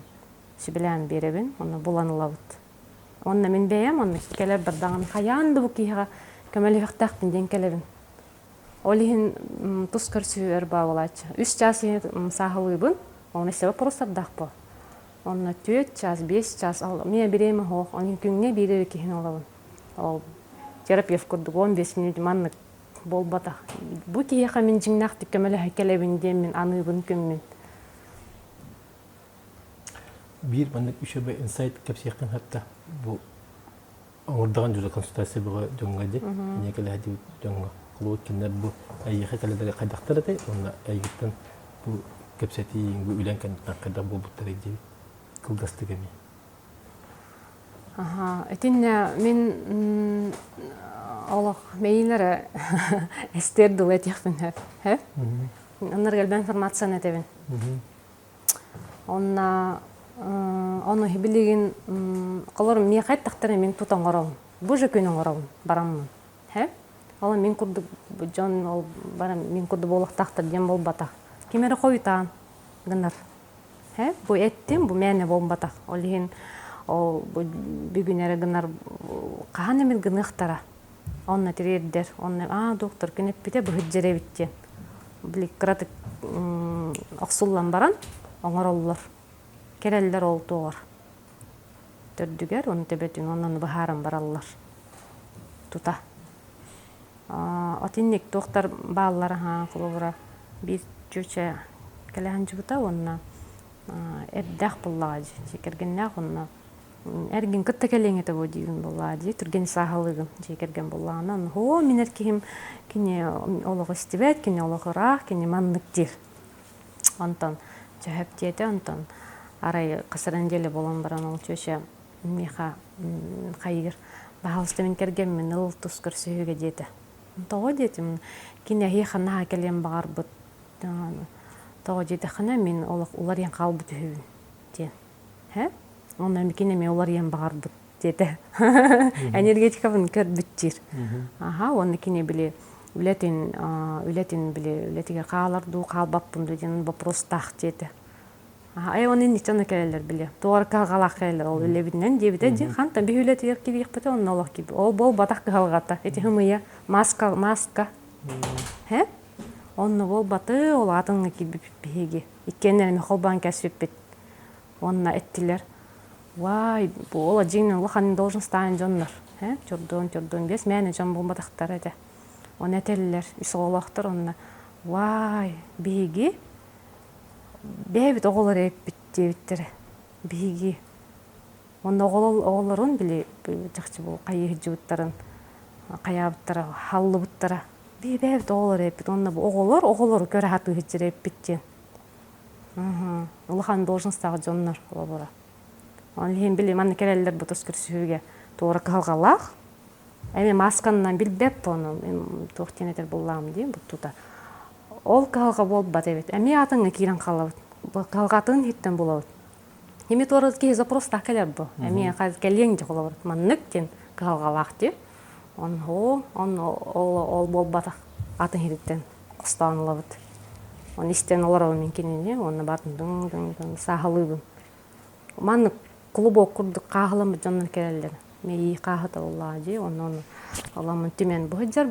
A: сүбілән беребін, оны боланылауыд. Онна мен бәйем, оны келер бірдағын қаянды бұл кейға көмәлі өқтақпын ден келебін. Олиhin тұс көрсі өрба олачы. 3 жасы сағылыбын, Оны себеп поросардах бу. Онна 4 час, 5 час, мен береме хоқ, onun күнне бире кихин олабын. Ол терапевт курдук 15 минут маннык болбата. Бу кияха мен жиңнах тиккемеле хакелебинден мен аныбын күнмен.
B: Bir manlık üşebe insight kapsayakın hatta bu ordagan juda konsultasiya buga jongadı. Ne kala hadi jonga. Kulu kinler bu ayyaha kala da qadaktara da onna ayyıktan bu kapsati bu ülen kan qadar bu buttara gibi. Kıldastı gemi.
A: Aha, etinne men Allah meylere esterdi letihfin hep. Onlar gelben informasyonu etevin. Onna onu hibiligin qalorum me qaytaqtara men tutan qaralım. Bu jekönün qaralım baramın. He? Ala men kurduk jon ol baram men kurdu bolaqtaqtır dem bolbata. Kimere qoytan gınar. He? Bu ettim bu mene bolbata. Olihin o bir günere gınar qahan emel gınıqtara. Onna tireder. Onna doktor kinep bite bu hüccere bitti. Bilik kratik aqsullan baran oңороллор. Кереллер олтуғыр. Төрдүгер, оны тебетін, онын бұхарым бараллар. Тута. Отинник тоқтар баллары құлығыра бір жөче кәләхін жүбіта, онына әрдәқ бұллағады. Жекергеннәқ, онына әрген күтті кәлең еті бұл дейгін бұллағады. Түрген сағылығын жекерген бұллағынан. Хо, мен әркейім кене олығы істебет, кене олығы рақ, кене маннық дер. Онтан жөһәп деді, онтан арай қасыранделі болан баран ол чөше меха қайыр бағалысты мен керген мен ыл тұс көрсеуге деді. Тоғы деді, кене хейханаға келем бағар бұд. Тоғы деді қана мен олар ең қал бұд өйін деді. Онда кене мен олар ең бағар бұд деді. Энергетика бұн көр бүттер. Оны кене біле үлетин біле үлетіге қаларду, қалбаппын деден вопрос тақ деді. Оның ничаны кәлелер біле. Туғар қалғалақ кәлелер ол үлебінен дебіде де қантан бі үлеті еркебе еқпеті оның олақ кебі. Ол бол батақ қалғата. Эти хымыя маска. Оны бол баты ол атыңы кебі бейге. Иккенлеріме қолбан кәсіп бет. Онына әттілер. Вай, ола жеңнен ұлықанын должен стайын жонлар. Чордон бес мәне жон бол батақтар әді. Оны әтелілер, үсі олақтыр онына. Вай, бейге. Бәбіт оғылар әппіт дебіттері. Бейге. Онда оғыларын біле жақшы бұл қайығы жүбіттарын, қаябыттары, халлы бұттары. Бәбіт оғылар әппіт. Онда оғылар көрі хаты хүтчер әппіттен. Ұлыған должынстағы жонлар олабыра. Оны біле маны кәрелілер бұтыс көрсіуге туғыры қалғалақ. Әме масканынан білбеп оны, мен тоқтен етер болағым дейм бұттуда. Ол қалға болып бат әбет. Әме атыңы кейрен қалабыд. Қалғатын хеттен болабыд. Еме туғырыз кей запрос тақылар бұл. Әме кәлең де қолабыд. Маннықтен қалғалақ де. Ол бол батақ атын хеттен құстанылабыд. Оны істен олар ол мен кенене, оны батын дің сағылығын. Маннық клубок күрдік қағылымы жонын кәрелер. Мей қағыта олады, оны аламын түмен бұғыджар.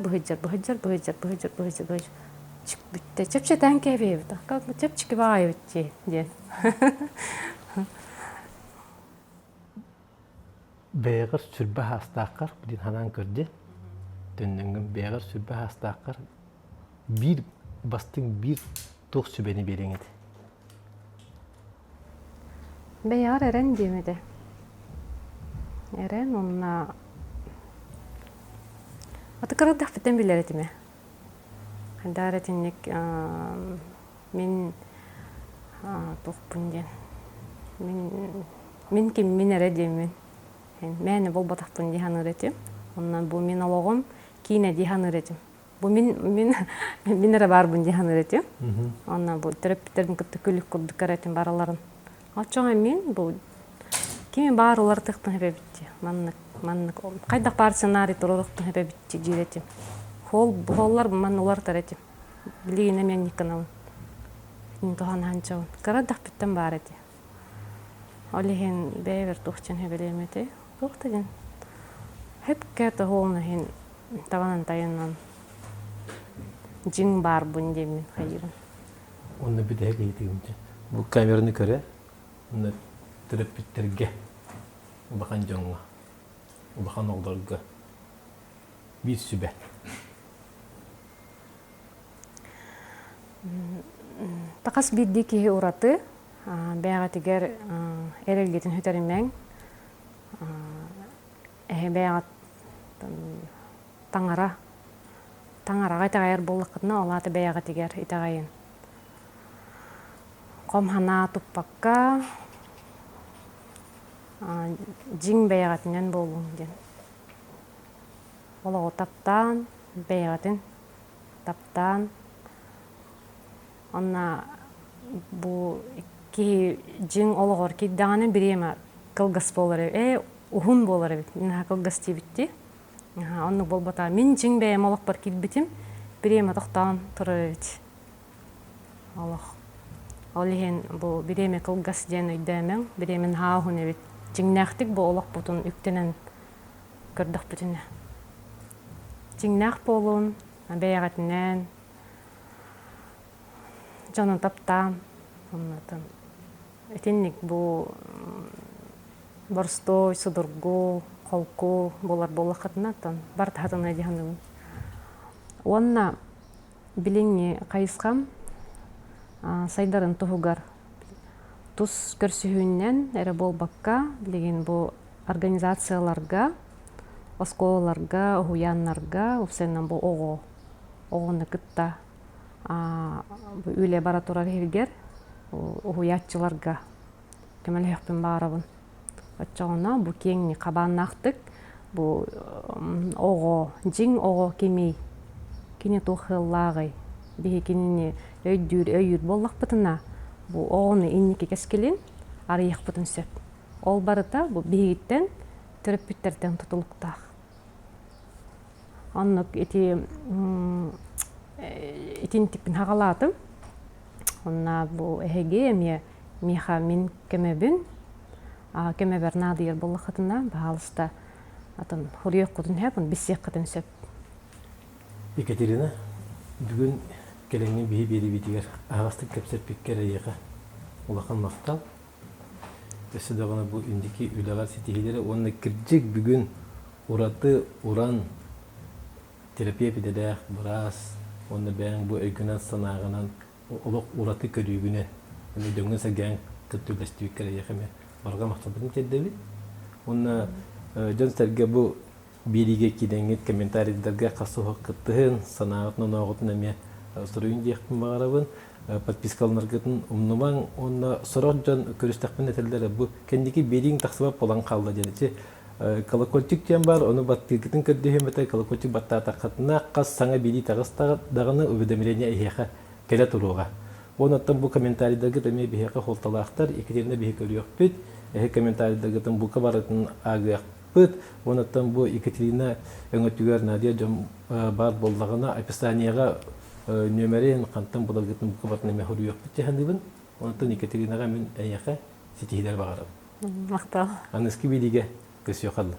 A: Чик бітті, чепше тәнке бейбіді. Қалқы чепчікі бағай өтте, ден.
B: Бәйғыр сүрбі хастаққар, бұден ханан көрді. Дөнніңгім бәйғыр сүрбі хастаққар. Bir бастың bir тоқ сүбені берең еді.
A: Бәйғыр әрен демеді. Әрен онына... Аты қырғыдақ біттен білер етіме. Даретинник мен тоқпынден. Мен кем мен әредемін. Мәні бол батақпын дейхан үретім. Оннан бұл мен олығым кейіне дейхан үретім. Бұл мен әрі барбын дейхан үретім. Оннан бұл терапевтердің күтті күлік күрдік әретім бараларын. Атчоға мен бұл кемен бар олар тұқтың әпе бітті. Маннық. Қайдақ бар сценарий тұрырықтың әпе бітті жиретім. Холлар ман олар таратым. Билигине мен никанал. Нин тохан ханчаун. Карадах биттен бар эти. Олихин бевер тухчен хебелемете. Тухтаген. Хеп кета холна хин таванан тайынан. Жин бар бундемин хайырын.
B: Оны bir de heydi bu kamerаны көрө, уна терапевттерге, убахан жоңга, убахан оғларга bir sübe.
A: Тақас бидди киһи ураты, бәяға тигер эрелгетін хөтөрүмәң, бәяға таңара гайтагайыр боллаққытына олаты бәяға тигер итағайын. Комхана туппаққа жиң бәяғатынан болуң ден. Олығы таптан, бәяғатын таптан. Онна бұ ки жиң олығыр кейдағаны біреме қылғас болар ев. Ухун болар ев. Мен қылғас тейбітті. Онны болбата. Мен жиң бәйем олық бар кейд бітім. Біреме тоқтан тұрар ев. Олық. Олығын бұ біреме қылғас ден өйдәмен. Біремен хауын ев. Жиңнәқтік бұ олық бұтын үктенен көрдіқ бүтіне. Жиңнәқ болуын, бәяғатынан, жанын таптан, этенник бұл борстой, судыргу, қолку болар болақытына бар тағытын әдіғанығын. Онна біліңе қайысқам сайдарын тұғығар тұс көрсіхіннен әрі болбаққа білген бұл организацияларға, осколаларга, ухуяннарга, уфсеннан бу оғыны кытта үле бара турар хиргер, ухуятчыларга кемел хекпен барабын. Отчағына бу кеңни қабаннақтық, бу жиң оғы кемей, кені тұқыллағай, бейі кеніне өйдір боллақ бұтына, бу оғыны иннеке кескелен арыйық бұтын сөп. Ол барыта бу бейгіттен терапевттерден тұтылықтақ. Оннық етен типін хағалатым. Онна бұл әйге меха мен кемебін, кемебер надыйыр болықытына бағалыста хұрияқ құдын әпін бесек құдын сөп.
B: Екатерина, бүгін келеңген бейі бері бетігер ағастық кәпсерпеккер әйеға олақан мақтал. Өсі дағына бұл үндекі үлағар сетегелері, онына кірджек бүгін ураты уран терапия бедедәқ біраз, онына бәң бұл өйгінен санағынан олық ураты көрігінен, оны дөңгін сәген күттілістік кәрейеқіме барға мақталдығын тәддәбі. Онына жөн сәрге бұл береге кеденгет комментарийлерге қасуға қыттығын, санағытын оғытын әме сұрыйын дейқпін бағарабын. Подпискалынаргытын умнумаң, онна сұрық жан көрістақпен әтелдері бұл кәндекі берең тақсыбап болан қалды деді. Колокольчик тен бар, оны баттыргытын көрдіген бәті колокольчик батта таққатына қас саңа бері тағыз дағыны уведомление әйеға кәлі тұруға. Онаттан бұл комментарийдерге дәме бейеға холталақтар, екатерина бейе көріяқ бүт, әйе комментарийдергетін бұл қабаратын ағыяқ бүт, онаттан бұл Екатерина өңөтігер Надия жон бар болдағына описанияға нөмерін қантан бұларғытын бұл қабартын әме хұрыяқ бүт жахандыбын, онаттан Екатеринаға мен әйеға сетихидер бағарам.
A: Мақтал.
B: Аныскі бейдеге көсі yoqaldı.